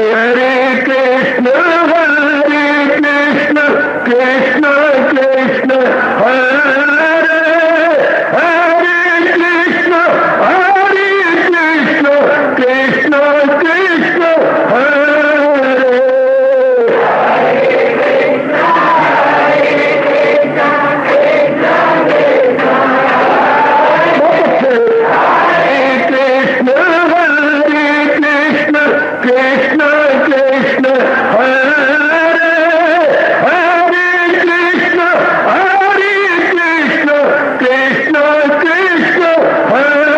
हरे कृष्ण कृष्ण कृष्ण हरे हरे कृष्ण कृष्ण कृष्ण हरे कृष्ण कृष्ण हरे हरे कृष्ण कृष्ण कृष्ण हरे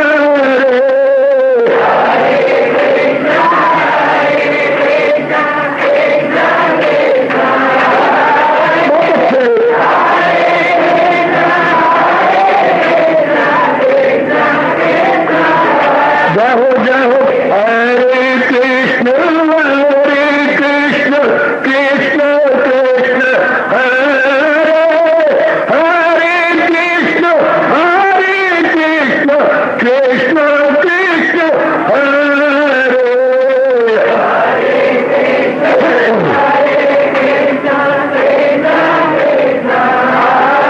जय हो हरे कृष्ण कृष्ण कृष्ण हरे हरे कृष्ण कृष्ण कृष्ण हरे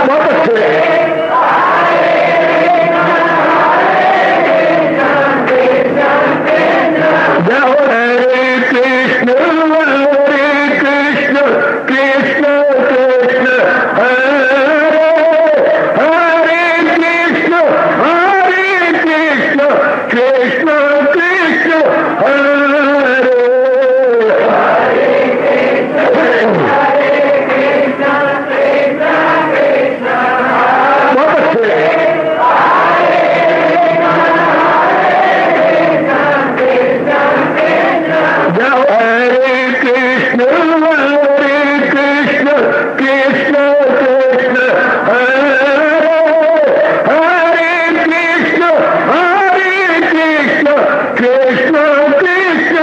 बहुत अच्छे जय हो हरे कृष्ण कृष्ण कृष्ण हरे हरे कृष्ण कृष्ण कृष्ण हरे बहुत अच्छे जय हो हरे कृष्ण कृष्ण कृष्ण हरे हरे कृष्ण कृष्ण कृष्ण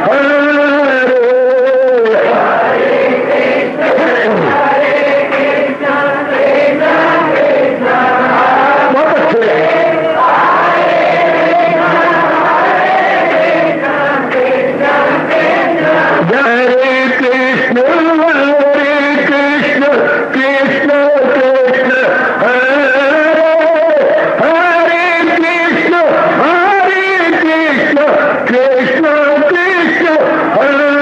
हरे बहुत अच्छे हरे कृष्ण कृष्ण हरे हरे कृष्ण कृष्ण कृष्ण हरे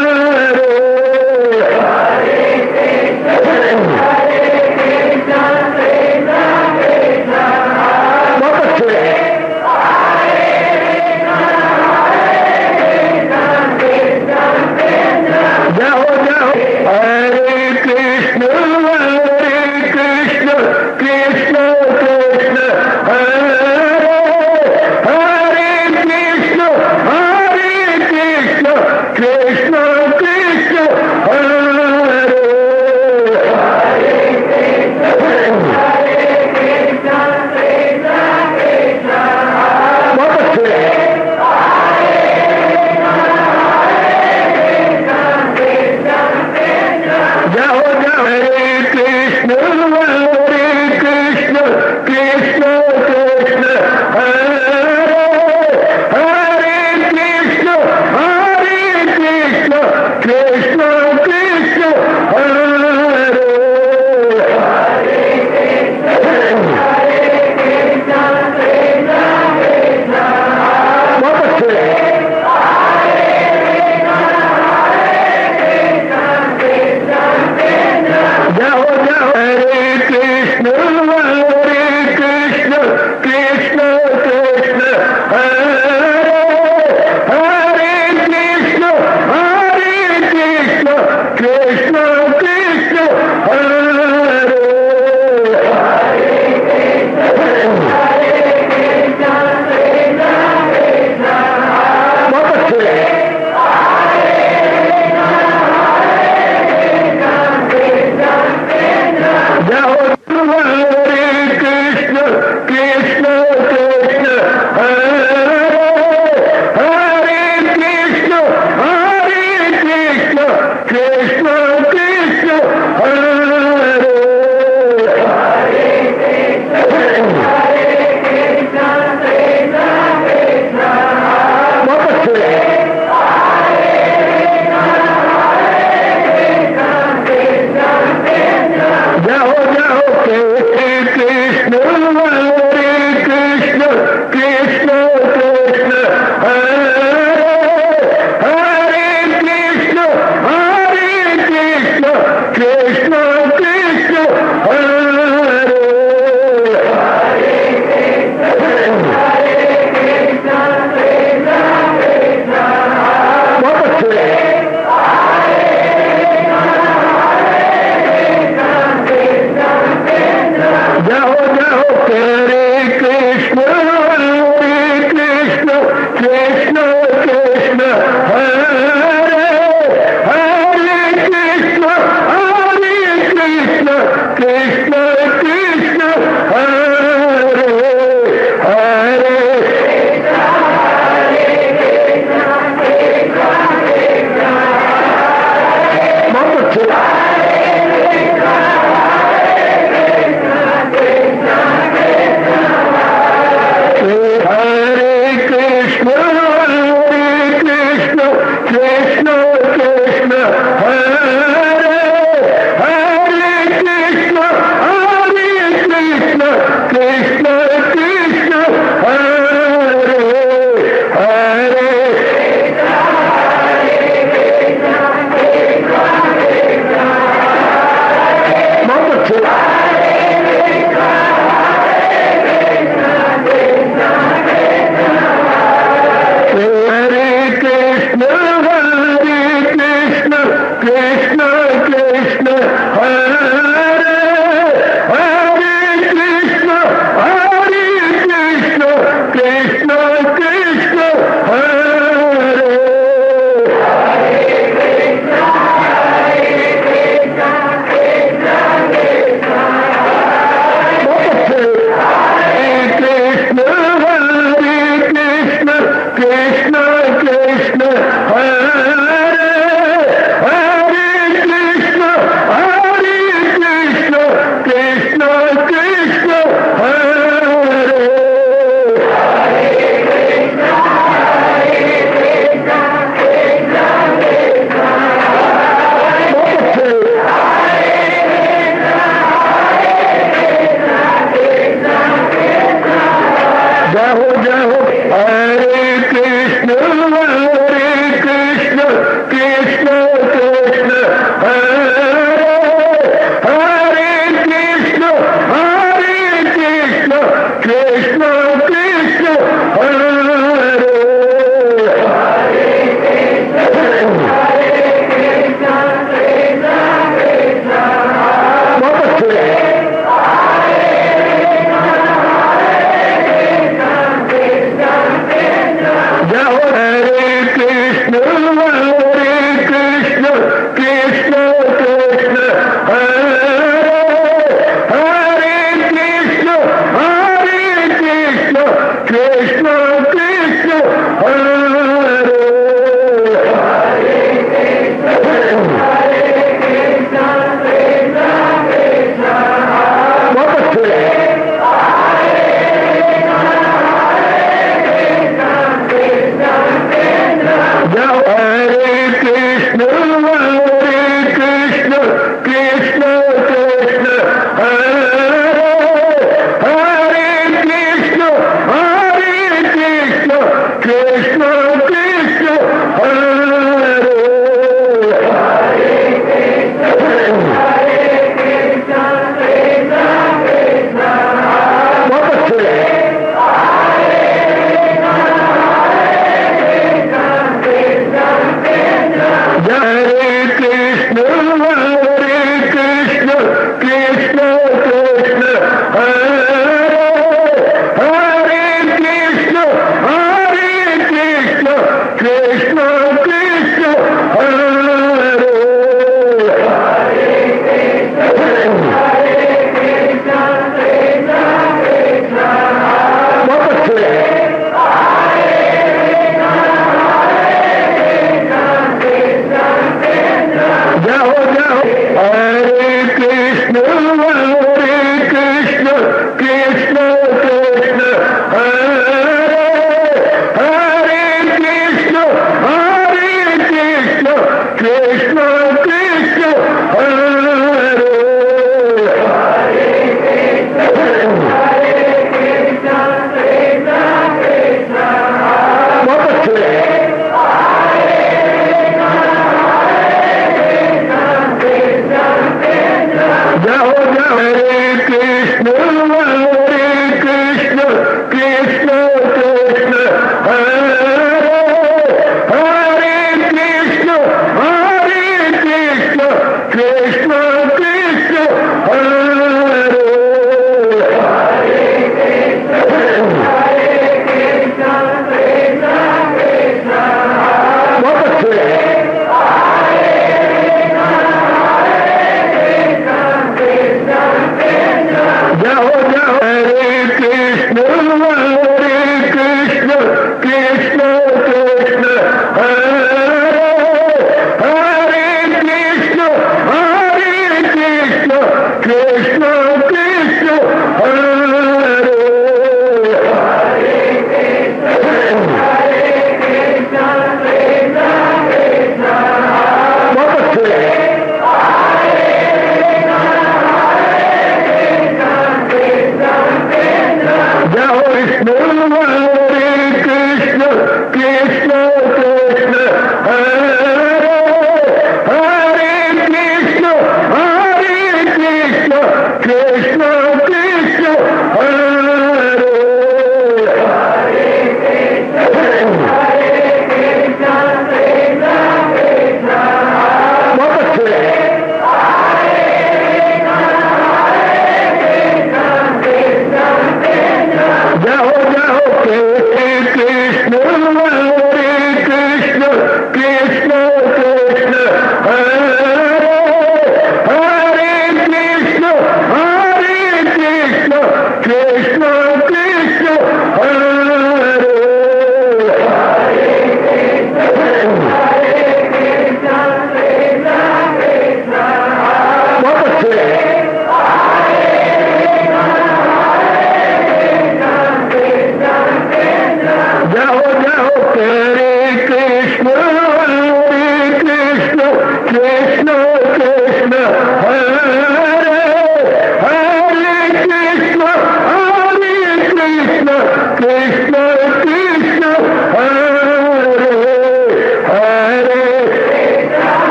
बहुत अच्छे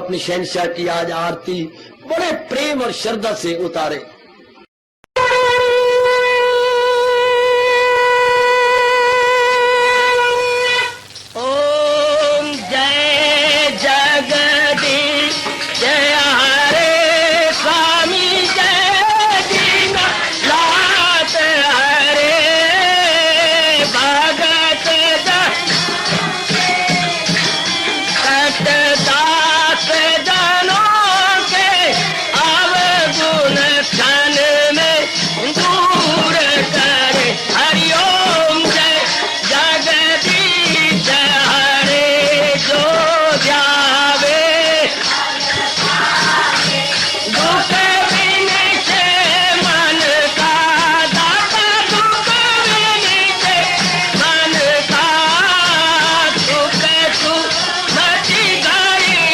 अपनी शहंशाह की आज आरती बड़े प्रेम और श्रद्धा से उतारे। ओम जय जगदीश जय हरे स्वामी जय दीनानाथ हरे भगत दास जनों के अवगुण क्षण में दूर करे। हरिओम जय जगदीश हरे जो ध्यावे दुख विनिचे मन का दाता दुख विनिचे मन का सुख तू बची गई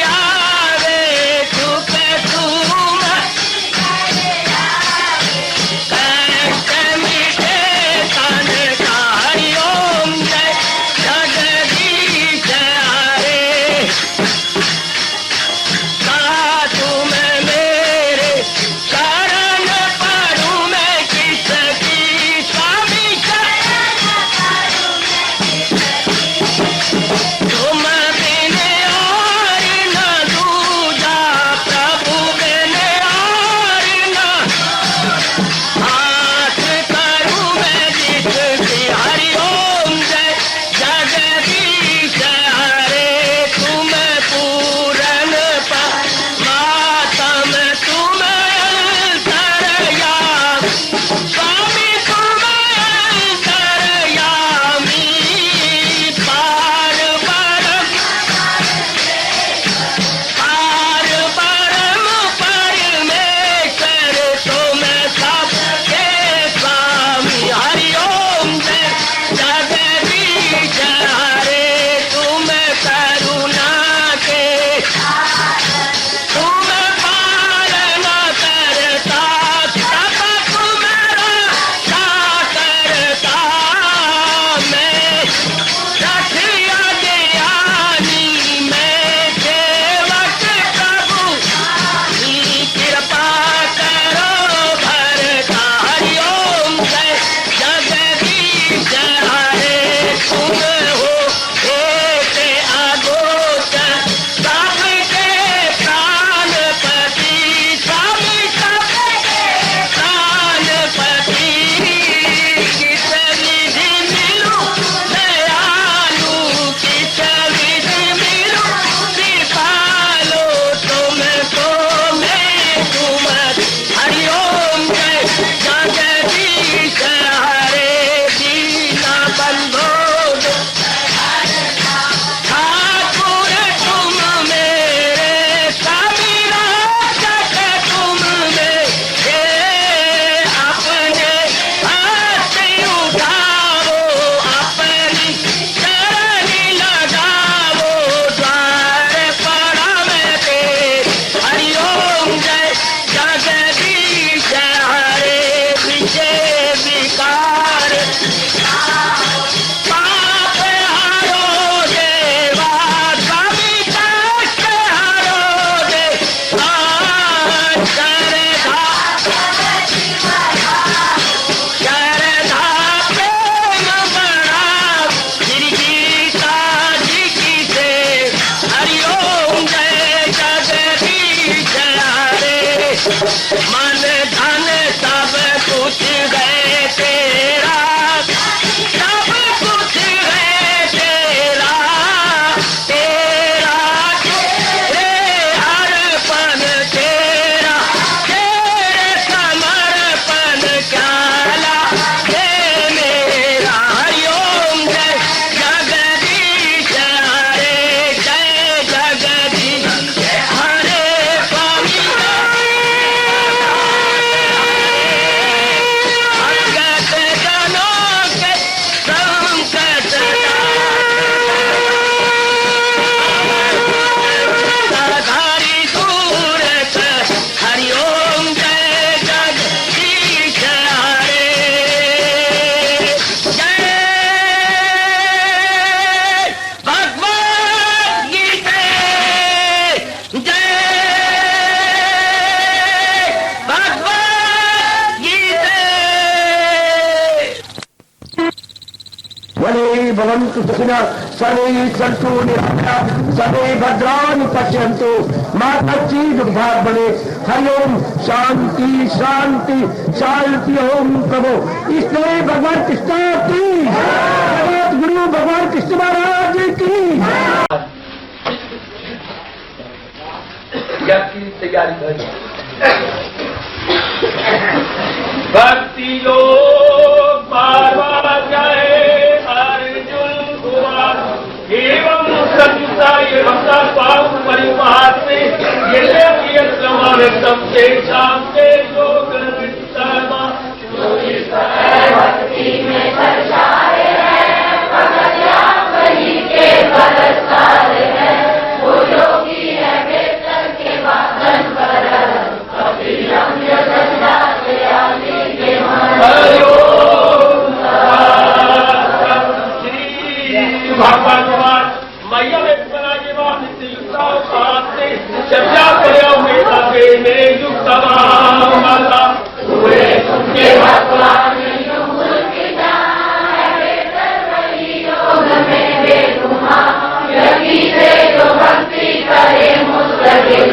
भवन्तु सुखिनः सर्वे सन्तु निरामयाः सर्वे भद्राणि पश्यन्तु माता दुर्भाग बने। हरिओम शांति शांति शांति ओम प्रभु। इसलिए भगवान कृष्ण की जगत गुरु भगवान कृष्ण महाराज की तैयारी करें। भक्ति योग पार्वा जाए अर्जुन कुमार एवं संयुक्ता एवं पाप परिवार में ये समावेशम से शांति योग भक्ति में दर्शाए हैं भगत वही के बलसार है वो योगी है बेहतर के वादन पर कभी रम्य दशा से आदि के भगवान मैया में बना के बाद चर्चा करे मेरे युक्त माता पूरे तुमके भगवान युग की जान है बेहतर वही योग में बेगुमा यही से जो भक्ति करे मुस्तकिल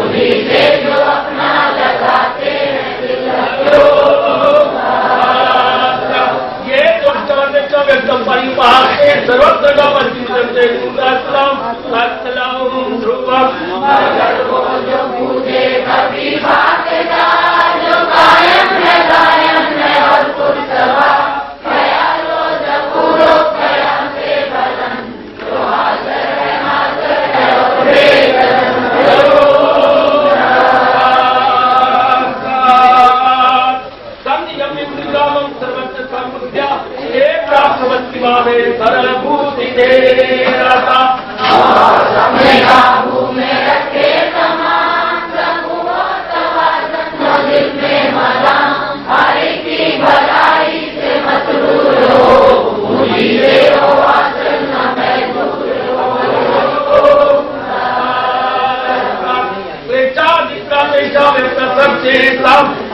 उन्हीं से जो अपना लगाते हैं दिल। ये एकदम परिवार से सर्वत्र का ध्रुवम जो पूजे कभी बात जो कायम है और पुरसभा ख्यालो जपूरो ख्याल से बदन जो हाजर है और बेकदम। सर्वत्र संबुद्ध्या एक प्राप्तवती भावे सरल भूति देता अपने काबू में रखे समान प्रभु तवाज़न दिल में मदां हरि की भलाई से मसरूर हो उन्हीं से हो आसन न महजूर हो।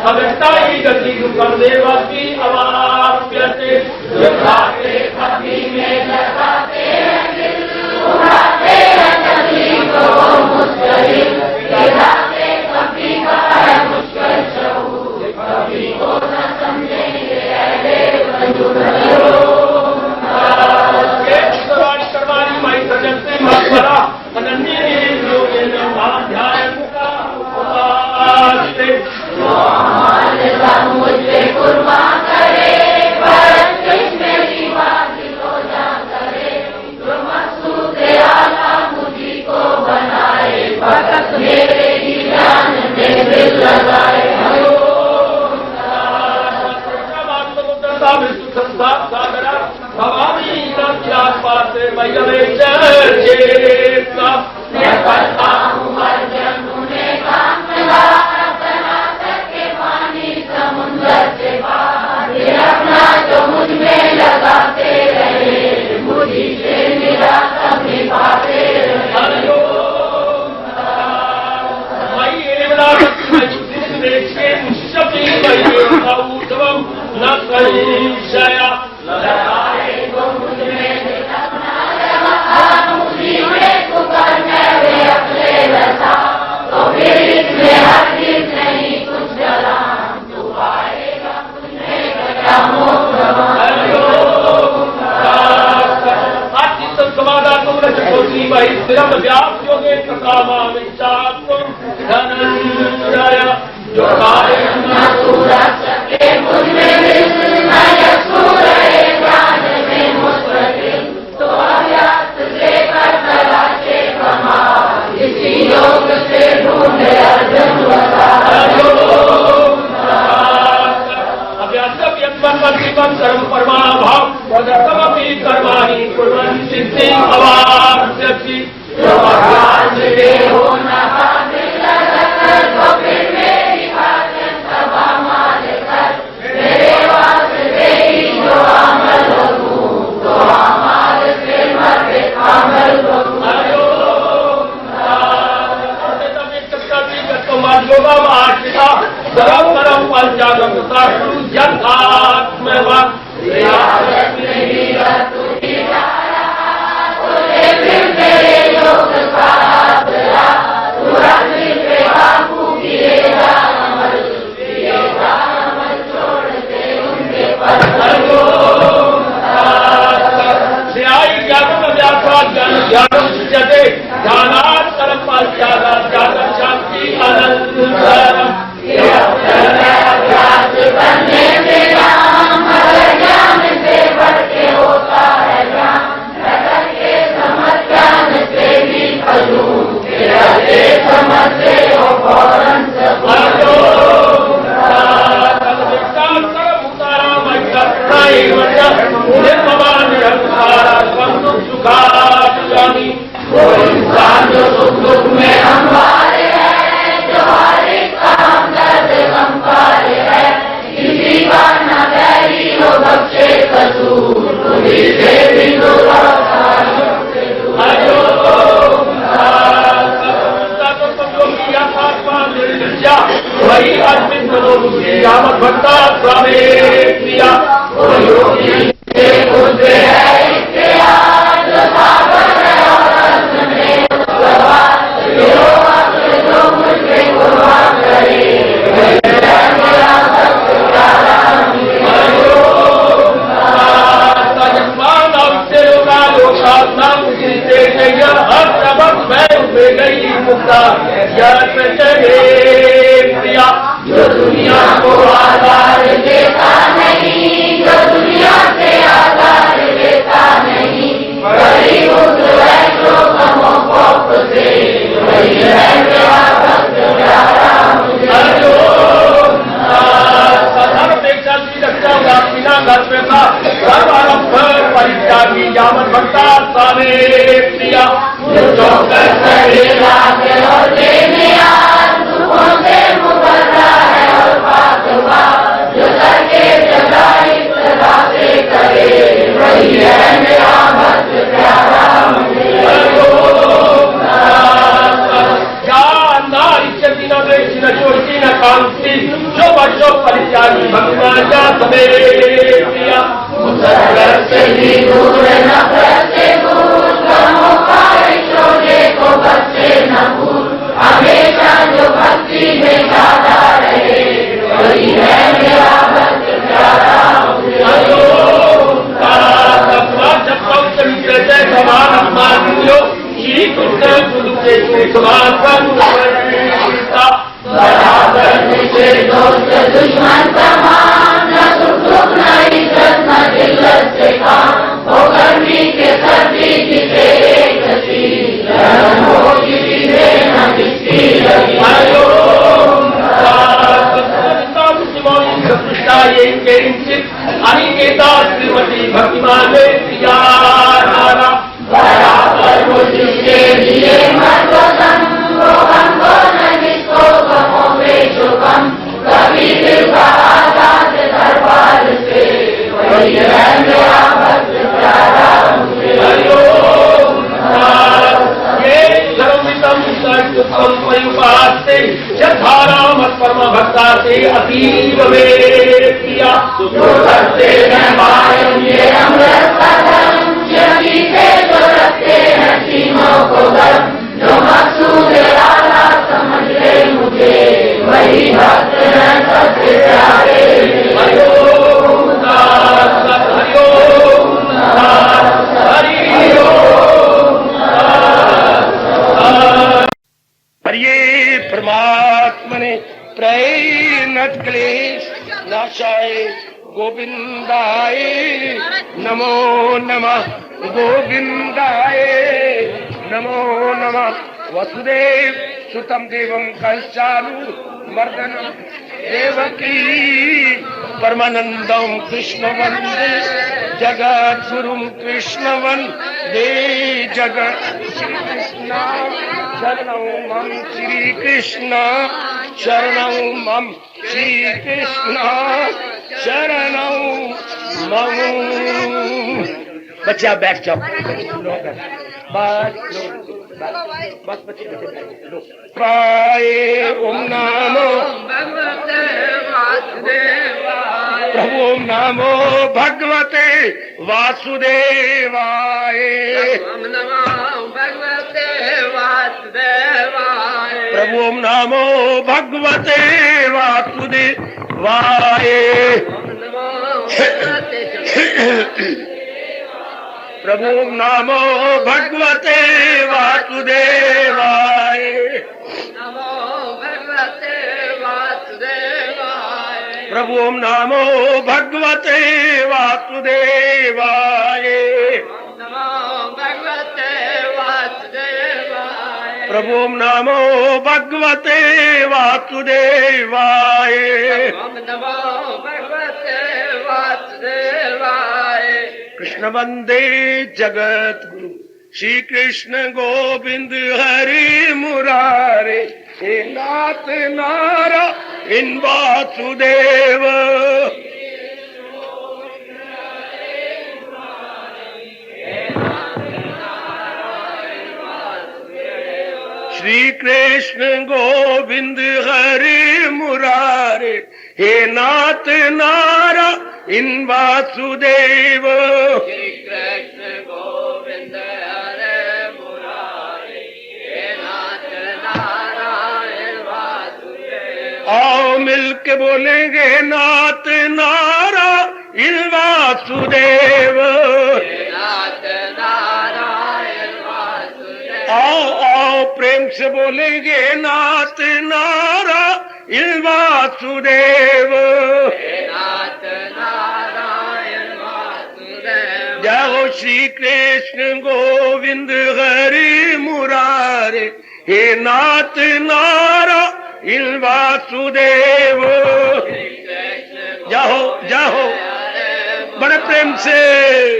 अवस्था ही गति दुखम देवा की अवाप्यते कभी में लगाते हैं दिल उड़ाते हैं कभी को मुस्करिल गिराते कभी का है मुश्किल शऊर कभी को न समझेंगे अहले वजूद। करवानी माई सजन से मरा अनन्य ध्यान मुझे कुर्बान करे भरत मेरी बात को जा करे जो मकसूद आला मुझी को बनाए भगत मेरे ही जान में दिल लगाए। भवानी पास मैं करता हूँ अर्जन उन्हें काम लगा समुंदर से बाहर अपना जो मुझ में लगाते रहे मुझी से मेरा कभी पाते रहे। न कहीं वो मुझ में अपना लगा मुझी में पुकार वे अपने रसा तो फिर इसमें हरगिज़ नहीं कुछ जला जो तो अभ्यास से कर तलाशे कमा इसी योग से ढूंढे अर्जुन सर्व परमाभाव वदतमपि कर्माणि कुर्वन् सिद्धि अवाप्स्यति। हो न हासिल कर तो फिर मेरी भाजन सभा माल कर मेरे वास्ते ही जो अमल हो तो अमल से मर अमल हो। परम परम पंचागम साधु यथात्म वही अर्पित मनोबुद्धि यावत भक्ता स्वामी प्रिया जो दुनिया को आधार देता नहीं, जो दुनिया से आधार देता नहीं, वही उस वैष्णो समोपोक्त से, वही है मेरा भक्त प्यारा मुझे। परित्यागी यावत भक्ता स्वामी प्रिया जो कर सहेगा के और देने आज दुखों से मुकर्रा है और पाक हुआ, जो करके जगाई सदा से करे, वही है मेरा भक्त प्यारा मुझे। न कांति जो बच्चों परित्यागी भगवान का समेत प्रिया मुसरत से भी दूर नफरत से दूर, गमों का शोले को बच्चे न भूल, हमेशा जो भक्ति में गाता रहे, वही है मेरा भक्त प्यारा मुझे। समान अपमान श्री कृष्ण गुरु के समान बराबर मुझे दोस्त दुश्मन समान, न सुख दुख न इज्जत न जिल्लत से काम, हो गर्मी के सर्दी की तेरे गति, गर्म हो किसी से न किसकी लगी। अनिकेता श्रीमती भक्तिमान प्रिया बराबर वो जिसके लिए मर्दम, वो हमको न जिसको गमों में शुभम, कभी दिल का आजाद दरबार से, वही है मेरा भक्त प्यारा मुझे। परम भक्ता से अतीव में प्रिया जो करते हैं मायम ये अमृत का धर्म, यही से जो रखते हैं सीनों को गर्म, जो मकसूद आला समझ ले मुझे, वही भक्त हैं सबसे प्यारे। हरिओम हरिये परमात्मने प्रैनत क्लेश नाशाय गोविंदाय नमो नमः, गोविंदाय नमो नमः। वसुदेव सुतम देवम कंसालु मर्दनम देवकी परमानंदम कृष्ण वंदे जगत गुरुम कृष्ण वंदे जगत श्री कृष्ण शरणं मम श्री कृष्ण शरणं मम श्री कृष्ण शरणं मम। बच्चे आप बैठ जाओ, बस बच्चे पाए ओम नमो भगवते वासुदेवाय, प्रभु ओम नमो भगवते वासुदेवाय, ओम नमो भगवते वासुदेवाय, प्रभु ओम नमो भगवते वासुदेवाय, ओम नमो प्रभु नमो भगवते वासुदेवाय, नमो भगवते वासुदेवाय, प्रभु नमो भगवते वासुदेवाय, नमो भगवते वासुदेवाय, प्रभु नमो भगवते वासुदेवाय, नमो भगवते वासुदेवाय। कृष्ण वंदे जगत गुरु श्री कृष्ण गोविंद हरि मुरारे, हे नाथ नारायण वासुदेव। श्री श्री कृष्ण गोविंद हरे मुरारे, हे नाथ नारा इन वासुदेव। श्री कृष्ण गोविंद हरे मुरारे, हे नाथ नारायण वासुदेव। आओ मिलके बोलेंगे नाथ नारायण वासुदेव। हे नाथ नारायण वासुदेव। आओ आओ प्रेम से बोलेंगे नाथ नारायण वासुदेव। हे नाथ नारायण वासुदेव। जय हो श्री कृष्ण गोविंद हरि मुरारे, हे नाथ नारायण वासुदेव। श्री कृष्ण जाओ जाओ बड़े प्रेम से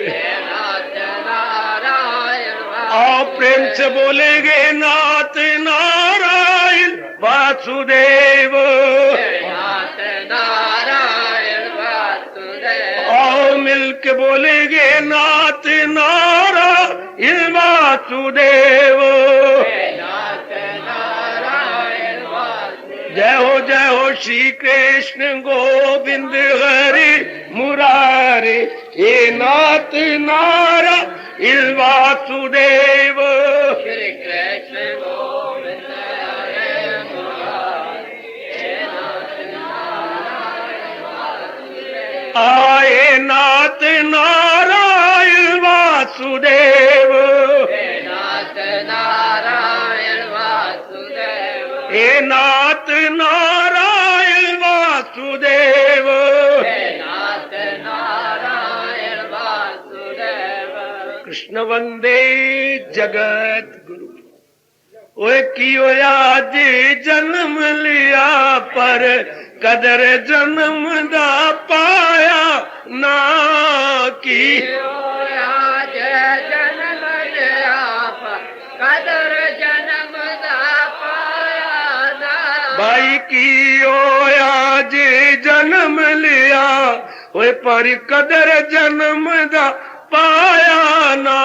हे नाथ नारायण आओ प्रेम से बोलेंगे नाथ नारायण वासुदेव। हे नाथ नारायण वासुदेव। आओ मिलके बोलेंगे नाथ नारायण वासुदेव। हे नाथ नारायण वासुदेव। जय हो श्री कृष्ण गोविंद हरि मुरारे, हे नाथ नारायण वासुदेव। श्री कृष्ण गोविंद हरे मुरारे, हे नाथ नारायण वासुदेव। आए नाथ नारायण वासुदेव। हे नाथ नारायण वासुदेव। हे नाथ नारायण वासुदेव। हे नाथ नारायण वासुदेव। कृष्ण वंदे जगत गुरु। ओए कियो आज जन्म लिया पर कदर जन्म दा पाया ना की। आज जन्म लिया कदर जन्म दा पाया ना। भाई कियो आज जन्म लिया ओए पर कदर जन्म दा पाया ना।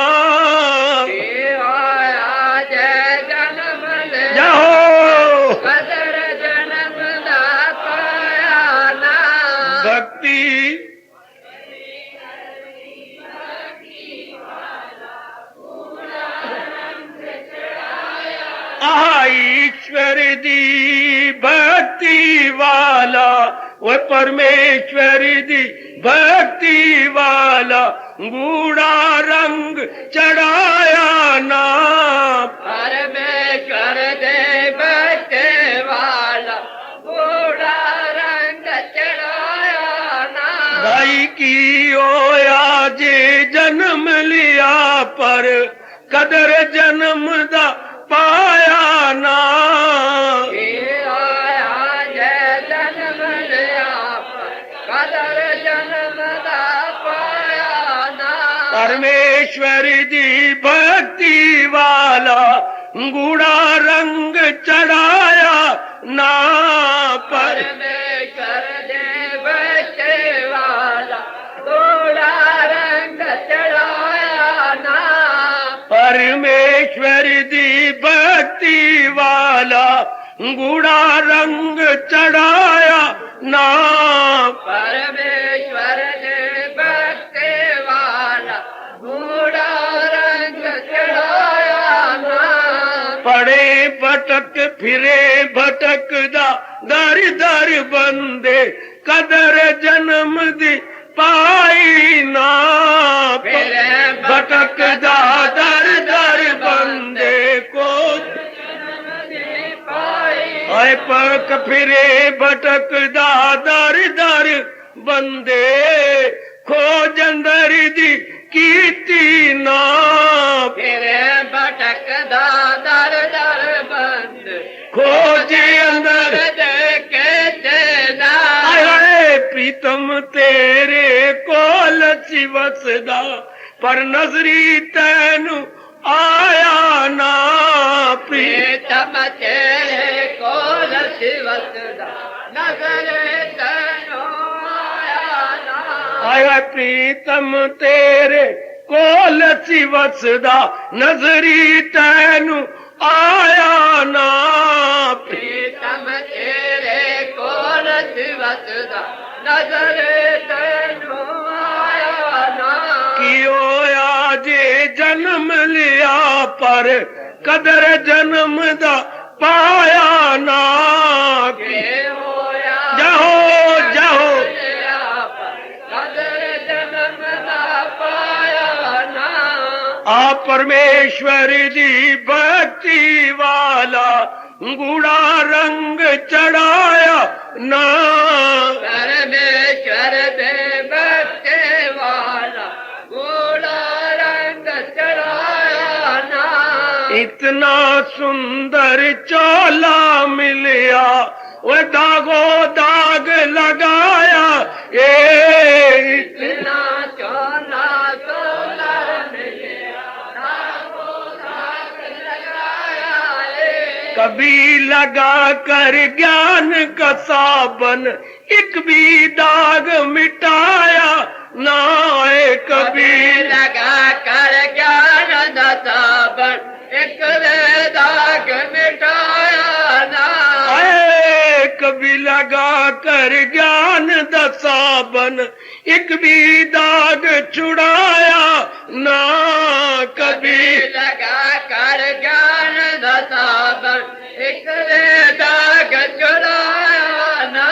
आज जन्म लिया जाओ कदर जन्म दा पाया ना। भक्ति ईश्वर दी भक्ति वाला वो परमेश्वर दी भक्ति वाला गूढ़ा रंग चढ़ाया ना। परमेश्वर दे बच्चे वाला बूढ़ा रंग चढ़ाया ना। भाई की ओ आज जन्म लिया पर कदर जन्म दा पाया ना। आज जन्म लिया कदर जन्म दा पाया ना। परमेश्वर दी भक्ति वाला गूढ़ा रंग चढ़ाया ना। परमेश्वर दे बच्चे वाला बूढ़ा रंग चढ़ाया ना। परमेश्वर दी भक्ति वाला गूढ़ा रंग चढ़ाया ना। परमेश्वर दे बच्चे वाला बूढ़ा रंग चढ़ाया ना। पड़े भटक फिरे भटकदा दर दर बंदे कदर जन्म दी पाई ना। भटकदा दर दर बंदे को आए पक फिरे भटकदा दर दर बंदे खोज अंदर दी कीती ना। फिर भटक दर दर बंद खोजे अंदर कहते ना। आए प्रीतम तेरे कोल सिवसदा पर नजरी तैनु आया ना। प्रीतम तेरे कोल शिवसदा नजर तनो आया ना। आया प्रीतम तेरे कोल सिवसदा नजरी तैनु आया ना। प्रीतम तेरे को नसवतदा नजर तेनू आया ना। कियो आज जन्म लिया पर कदर जन्म दा पाया ना। के होया जाओ जाओ कदर जन्म दा पाया ना। आ परमेश्वर दी भक्ति वाला गूढ़ा रंग चढ़ाया ना। परमेश्वर दे बच्चे वाला गोला रंग चढ़ाया ना। इतना सुंदर चोला मिलिया वो दागो दाग लगाया। इतना चोला चोला मिलिया दागो दाग लगाया। कभी लगा कर ज्ञान का साबन एक भी दाग मिटाया ना। कभी लगा कर ज्ञान दाबन एक दाग मिटाया ना। कभी लगा कर ज्ञान दा साबन एक भी दाग छुड़ाया ना। कभी लगा कर ज्ञान दाबन एक दाग छुड़ाया ना।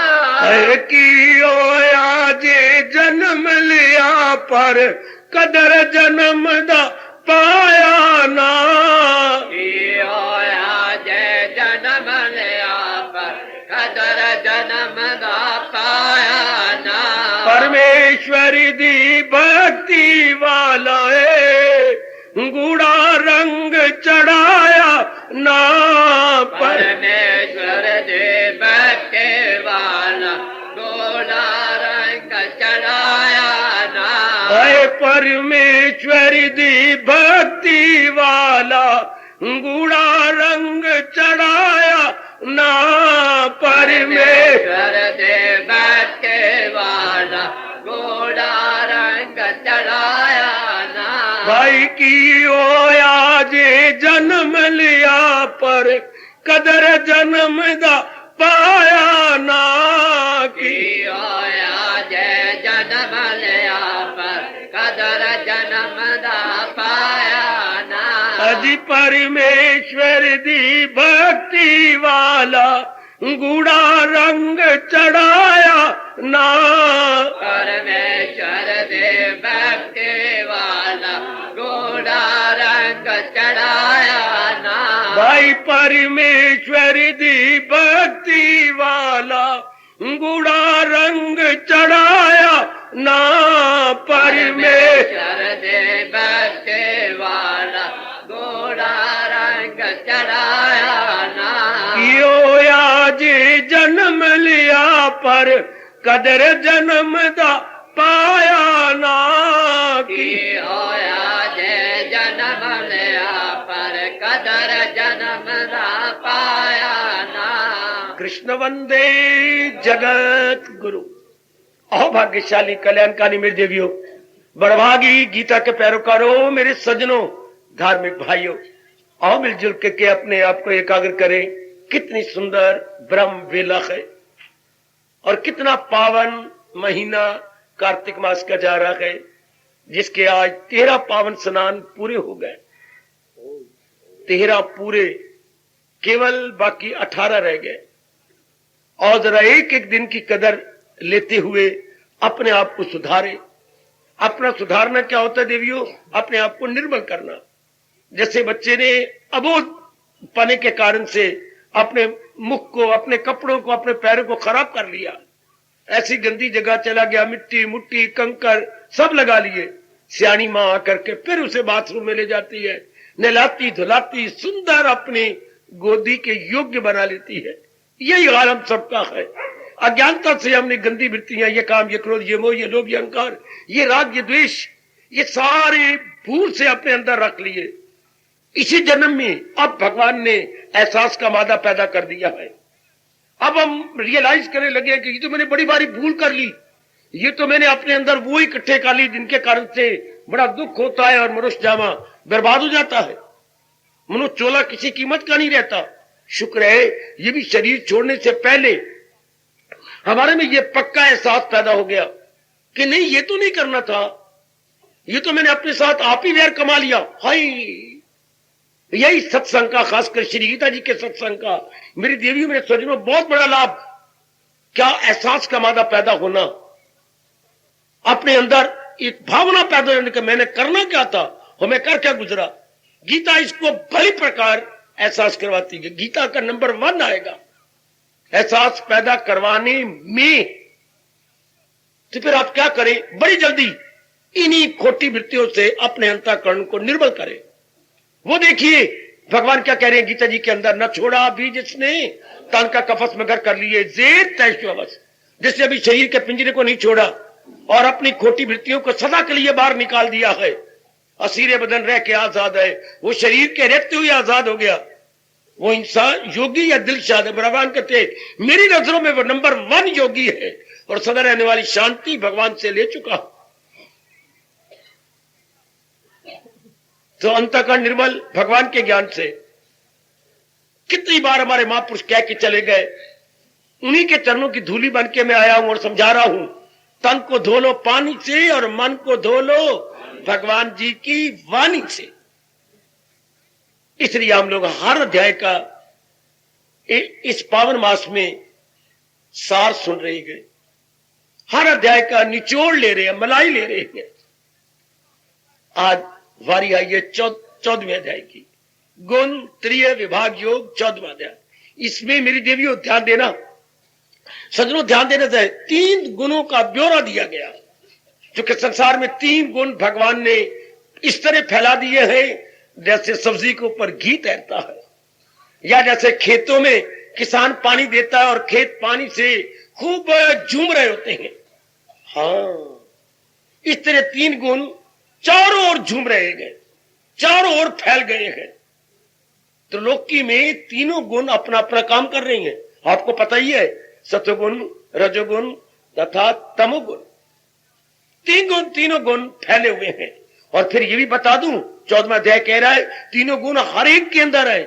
की आज जन्म लिया पर कदर जन्म दा पाया ना। जन्म लिया पर कदर जन्म दा पाया ना। परमेश्वर दी भक्ति वाला गूढ़ा रंग चढ़ाया ना। परमेश्वर दे भक्ति वाला गोला रंग चढ़ाया ना। परमेश्वर दी भक्ति वाला गूढ़ा रंग चढ़ाया ना। परमेश्वर दे भक्ति वाला गोला रंग चढ़ाया ना। भाई की आज जन्म लिया पर कदर जन्म दा पाया ना। की जन्म लिया पर कदर जन्म दा पाया ना। अजी परमेश्वर दी भक्ति वाला गूढ़ा रंग चढ़ाया ना। परमेश्वर दे भक्ति वाला गोला रंग चढ़ाया ना। भाई परमेश्वर दी भक्ति वाला गूढ़ा रंग चढ़ाया ना। परमेश्वर दे भक्ति वाला गोला रंग चढ़ाया ना। कियो आज जन्म लिया पर कदर जन्म दा पाया ना। की होया जन्म लिया पर कदर जन्म दा पाया ना। कृष्ण वंदे जगत गुरु। अहो भाग्यशाली कल्याणकारी मेरे देवियों, बड़भागी गीता के पैरोकारों, मेरे सज्जनों, धार्मिक भाइयों, आओ मिलजुल के अपने आप को एकाग्र करें। कितनी सुंदर ब्रह्म वेला है और कितना पावन महीना कार्तिक मास का जा रहा है, जिसके आज 13 पावन स्नान पूरे हो गए। 13 पूरे, केवल बाकी 18 रह गए। और जरा एक एक दिन की कदर लेते हुए अपने आप को सुधारे। अपना सुधारना क्या होता है देवियों? अपने आप को निर्मल करना। जैसे बच्चे ने अबोध पने के कारण से अपने मुख को, अपने कपड़ों को, अपने पैरों को खराब कर लिया, ऐसी गंदी जगह चला गया, मिट्टी मुट्टी कंकर सब लगा लिए। सियाणी माँ आकर के फिर उसे बाथरूम में ले जाती है, नहलाती धुलाती, सुंदर अपनी गोदी के योग्य बना लेती है। यही हाल हम सबका है। अज्ञानता से हमने गंदी वृत्तियां, ये काम, ये क्रोध, ये मोह, ये लोभ, ये अहंकार, ये राग, ये द्वेष, ये सारे भूल से अपने अंदर रख लिए। इसी जन्म में अब भगवान ने एहसास का मादा पैदा कर दिया है। अब हम रियलाइज करने लगे कि ये तो मैंने बड़ी बारी भूल कर ली, ये तो मैंने अपने अंदर वो इकट्ठे कर ली जिनके कारण से बड़ा दुख होता है और मनुष्य जामा बर्बाद हो जाता है। मनो चोला किसी कीमत का नहीं रहता। शुक्र है ये भी शरीर छोड़ने से पहले हमारे में ये पक्का एहसास पैदा हो गया कि नहीं, ये तो नहीं करना था, ये तो मैंने अपने साथ आप ही वैर कमा लिया। हाय, यही सत्संग का, खासकर श्री गीता जी के सत्संग का, मेरी देवियों, मेरे सज्जनों, बहुत बड़ा लाभ। क्या एहसास का मादा पैदा होना, अपने अंदर एक भावना पैदा होने का मैंने करना क्या था और मैं कर क्या गुजरा। गीता इसको भली प्रकार एहसास करवाती है। गीता का नंबर 1 आएगा एहसास पैदा करवाने में। तो फिर आप क्या करें, बड़ी जल्दी इन्हीं खोटी वृत्तियों से अपने अंतःकरण को निर्मल करें। वो देखिए भगवान क्या कह रहे हैं गीता जी के अंदर, न छोड़ा भी जिसने तन का कफस में घर कर लिए जेर तैश, जिसने अभी शरीर के पिंजरे को नहीं छोड़ा और अपनी खोटी वृत्तियों को सदा के लिए बाहर निकाल दिया है, असीरे बदन रह के आजाद है, वो शरीर के रहते हुए आजाद हो गया, वो इंसान योगी या दिलशाद है। भगवान कहते हैं मेरी नजरों में वो नंबर 1 योगी है और सदा रहने वाली शांति भगवान से ले चुका। तो अंतःकरण निर्मल भगवान के ज्ञान से। कितनी बार हमारे महापुरुष कह के चले गए, उन्हीं के चरणों की धूली बन के मैं आया हूं और समझा रहा हूं, तन को धो लो पानी से और मन को धो लो भगवान जी की वाणी से। इसलिए हम लोग हर अध्याय का इस पावन मास में सार सुन रहे हैं, हर अध्याय का निचोड़ ले रहे हैं, मलाई ले रहे हैं। आज वारी आई है 14वें अध्याय की, गुण त्रिय विभाग योग 14वां अध्याय। इसमें मेरी देवियों ध्यान देना, सज्जनों ध्यान देना चाहिए, 3 गुणों का ब्यौरा दिया गया। क्योंकि संसार में 3 गुण भगवान ने इस तरह फैला दिए हैं जैसे सब्जी के ऊपर घी तैरता है, या जैसे खेतों में किसान पानी देता है और खेत पानी से खूब झूम रहे होते हैं। हाँ, इस तरह 3 गुण चारों ओर झूम रहे हैं, चारों ओर फैल गए हैं। तो लोकी में तीनों गुण अपना अपना काम कर रही हैं। आपको पता ही है, सत्वगुण, रजोगुण तथा तमोगुण, तीनों गुण फैले हुए हैं। और फिर ये भी बता दूं, 14वां अध्याय कह रहा है तीनों गुण हर एक के अंदर है,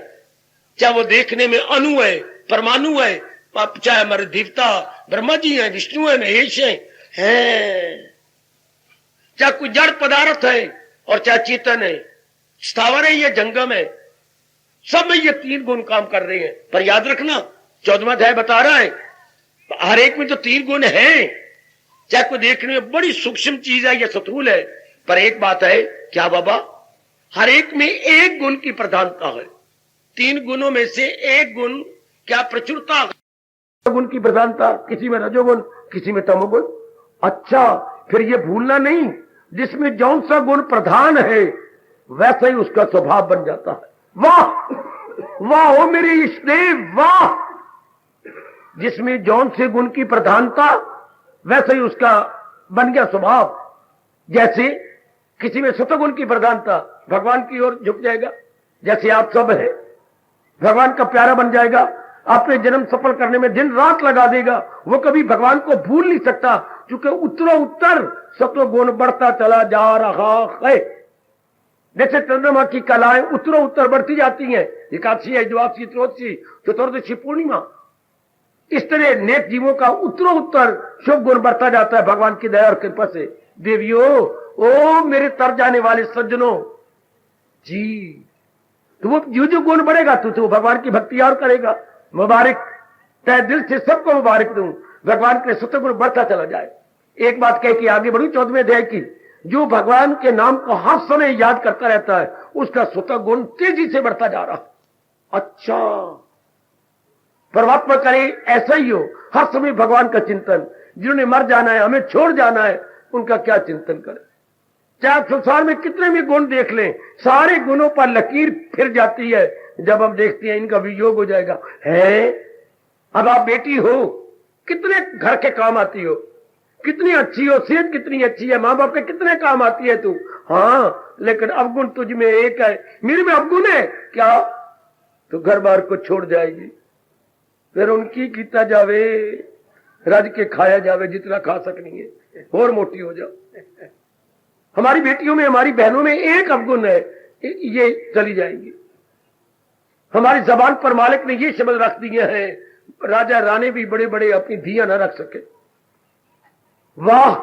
चाहे वो देखने में अणु है, परमाणु है, चाहे हमारे देवता ब्रह्मा जी हैं, विष्णु है, महेश है, चाहे कोई जड़ पदार्थ है और चाहे चेतन है, स्थावर है या जंगम है, सब में ये 3 गुण काम कर रहे हैं। पर याद रखना 14वां अध्याय बता रहा है हर एक में तो 3 गुण है, चाहे कोई देखने में बड़ी सूक्ष्म चीज है या स्थूल है। पर एक बात है, क्या बाबा, हर एक में 1 गुण की प्रधानता है। 3 गुणों में से 1 गुण क्या प्रचुरता है, गुण की प्रधानता, किसी में रजोगुण, किसी में तमोगुण। अच्छा, फिर ये भूलना नहीं, जिसमें जौन सा गुण प्रधान है वैसा ही उसका स्वभाव बन जाता है। वाह वाह हो मेरी स्नेह, वाह, जिसमें जौन से गुण की प्रधानता वैसे ही उसका बन गया स्वभाव। जैसे किसी में सत्वगुण की प्रधानता, भगवान की ओर झुक जाएगा, जैसे आप सब है, भगवान का प्यारा बन जाएगा, अपने जन्म सफल करने में दिन रात लगा देगा, वो कभी भगवान को भूल नहीं सकता, क्योंकि उत्तरोत्तर सत्वगुण बढ़ता चला जा रहा है। जैसे चंद्रमा की कलाएं उत्तरोत्तर बढ़ती जाती हैं, एकादशी, द्वादशी, त्रयोदशी, चतुर्दशी, पूर्णिमा, इस तरह नेक जीवों का उत्तरोत्तर शुभ गुण बढ़ता जाता है भगवान की दया और कृपा से। देवियों, ओ मेरे तर जाने वाले सज्जनों जी, तो वो जो गुण बढ़ेगा तो भगवान की भक्ति और करेगा। मुबारक, तय दिल से सबको मुबारक दूं, भगवान के सत्वगुण बढ़ता चला जाए। एक बात कह के आगे बढ़ू 14वें अध्याय की, जो भगवान के नाम को हर समय याद करता रहता है उसका सत्वगुण तेजी से बढ़ता जा रहा है। अच्छा, परमात्मा करे ऐसा ही हो, हर समय भगवान का चिंतन। जिन्होंने मर जाना है, हमें छोड़ जाना है, उनका क्या चिंतन करें। चाहे संसार में कितने भी गुण देख लें, सारे गुणों पर लकीर फिर जाती है जब हम देखते हैं इनका वियोग हो जाएगा। है, अब आप बेटी हो, कितने घर के काम आती हो, कितनी अच्छी हो, सेहत कितनी अच्छी है, माँ बाप के कितने काम आती है तू। हाँ, लेकिन अवगुण तुझ में एक है, मेरे में अवगुण है क्या, तो घर बार को छोड़ जाएगी, फिर उनकी कीता जावे, रज के खाया जावे जितना खा सकनी है, और मोटी हो जाओ। हमारी बेटियों में, हमारी बहनों में एक अवगुण है, ये चली जाएंगी। हमारी जबान पर मालिक ने ये शब्द रख दिए हैं, राजा रानी भी बड़े बड़े अपनी धिया न रख सके। वाह,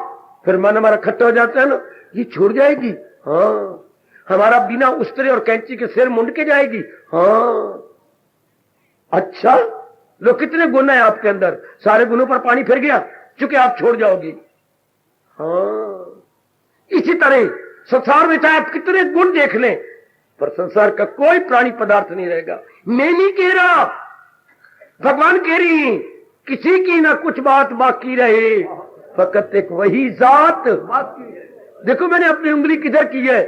फिर मन हमारा खट्टा हो जाता है ना, ये छूट जाएगी। हाँ, हमारा बिना उस्तरे और कैंची के सिर मुंड के जाएगी। हाँ, अच्छा, लो कितने गुण है आपके अंदर, सारे गुणों पर पानी फिर गया, चूंकि आप छोड़ जाओगी। हाँ, इसी तरह संसार में चाहे आप कितने गुण देख लें, पर संसार का कोई प्राणी पदार्थ नहीं रहेगा। मैं नहीं कह रहा, भगवान कह रही, किसी की ना कुछ बात बाकी रहे, फकत एक वही जात बाकी है। देखो मैंने अपनी उंगली किधर की है,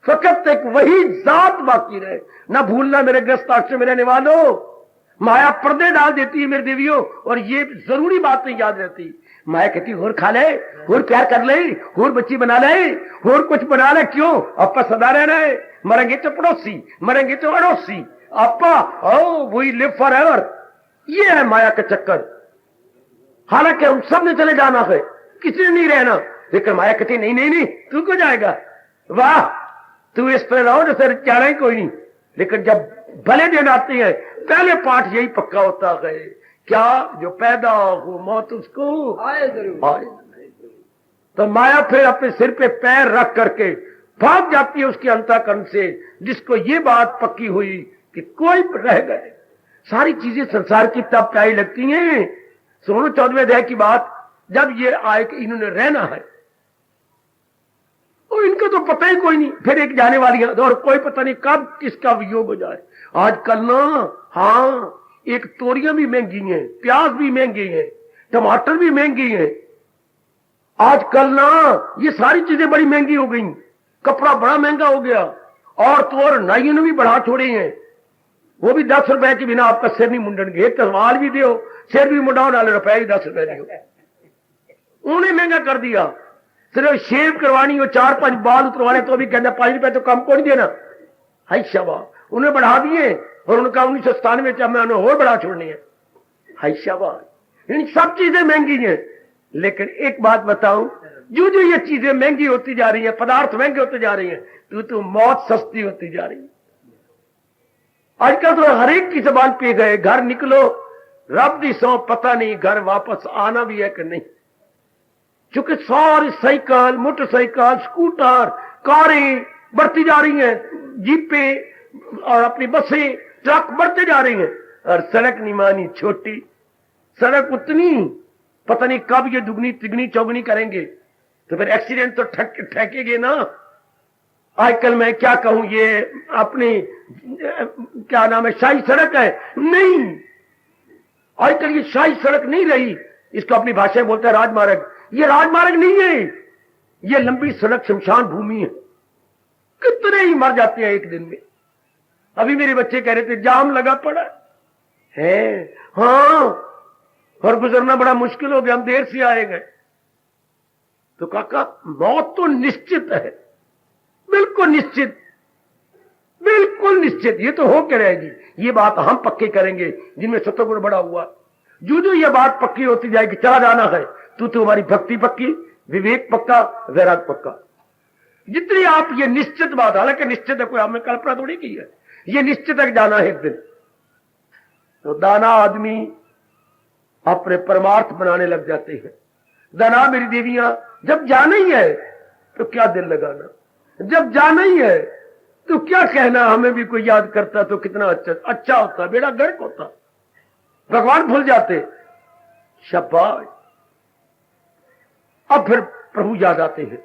फकत एक वही जात बाकी रहे। ना भूलना मेरे ग्रस्त आश्रम में रहने वालों, माया पर्दे डाल देती है मेरे देवियों, और ये जरूरी बात नहीं याद रहती। माया कहती और खा ले, और प्यार कर ले, और बच्ची बना ले, और कुछ बना ले, क्यों अपा सदा रहना है, मरेंगे तो पड़ोसी, मरेंगे तो अड़ोसी, अपा ओ वी लिव फॉर एवर। ये है माया का चक्कर। हालांकि हम सब ने चले जाना है, किसी ने नहीं रहना, लेकिन माया कहती नहीं नहीं नहीं, तू क्यों जाएगा, वाह तू इस तरह रहो जैसे जाना ही कोई नहीं। लेकिन जब भले दिन आते हैं, पहले पाठ यही पक्का होता है, क्या जो पैदा हो मौत उसको आए जरूर आए। तो माया फिर अपने सिर पे पैर रख करके भाग जाती है उसके अंतःकरण से, जिसको ये बात पक्की हुई कि कोई रह गए, सारी चीजें संसार की तब प्यारी लगती हैं। सुनो 14वें अध्याय की बात, जब ये आए कि इन्होंने रहना है, और इनको तो पता ही कोई नहीं, फिर एक जाने वाली है और कोई पता नहीं कब किसका वियोग हो जाए। आजकल ना, हाँ, एक तोरियां भी महंगी हैं, प्याज भी महंगे हैं, टमाटर भी महंगे हैं। आजकल ना ये सारी चीजें बड़ी महंगी हो गई, कपड़ा बड़ा महंगा हो गया, और तो और नाइयों ने भी बढ़ा छोड़े हैं, वो भी 10 रुपए के बिना आपका सिर नहीं मुंडनगे। एक सवाल भी दो, सिर भी मुंडाओ, नाले रुपए भी 10 रुपए दो, उन्हें महंगा कर दिया। सिर्फ शेव करवानी हो, 4-5 बाल उतरवाने तो भी कहना 5 रुपए तो कम को नहीं देना। हाय शाबाश, उन्हें बढ़ा दिए, और उनका 1997 में उन्हें और बढ़ा छोड़नी है। हाय शाबाश, इन सब चीजें महंगी हैं। लेकिन एक बात बताऊं, जो जो ये चीजें महंगी होती जा रही है, पदार्थ महंगे होते जा रही है, तो मौत सस्ती होती जा रही है। आजकल तो हर एक की जबान पे गए, घर निकलो रब दी सौ, पता नहीं घर वापस आना भी है कि नहीं। चूंकि सारी साइकिल, मोटरसाइकिल, स्कूटर, कारें बढ़ती जा रही हैं, जीपें और अपनी बसें, ट्रक बढ़ते जा रही हैं, और सड़क नहीं मानी छोटी, सड़क उतनी पता नहीं कब ये दुगनी तिगनी चौगनी करेंगे, तो फिर एक्सीडेंट तो ठेकेंगे ना। आजकल मैं क्या कहूं, ये अपनी क्या नाम है, शाही सड़क है नहीं, आजकल ये शाही सड़क नहीं रही, इसको अपनी भाषा में बोलते हैं राजमार्ग। ये राजमार्ग नहीं है, ये लंबी सड़क शमशान भूमि है। कितने ही मर जाते हैं एक दिन में। अभी मेरे बच्चे कह रहे थे जाम लगा पड़ा है, हाँ, और गुजरना बड़ा मुश्किल हो गया, हम देर से आए गए। तो काका मौत तो निश्चित है, बिल्कुल निश्चित, बिल्कुल निश्चित, ये तो होके रहेगी। ये बात हम पक्के करेंगे जिनमें सत्वगुण बड़ा हुआ। जो जो ये बात पक्की होती जाएगी, चला जाना है, तो तुम्हारी भक्ति पक्की, विवेक पक्का, वैराग पक्का। जितनी आप ये निश्चित बात, हालांकि निश्चित है, कोई हमने कल्पना थोड़ी की है, ये निश्चित है जाना है एक दिन। तो दाना आदमी अपने परमार्थ बनाने लग जाते हैं। दाना मेरी देवियां, जब जाना ही है तो क्या दिल लगाना, जब जाना ही है तो क्या कहना, हमें भी कोई याद करता तो कितना अच्छा होता, बेड़ा गर्क होता, भगवान भूल जाते, शाबाश। अब फिर प्रभु याद आते हैं।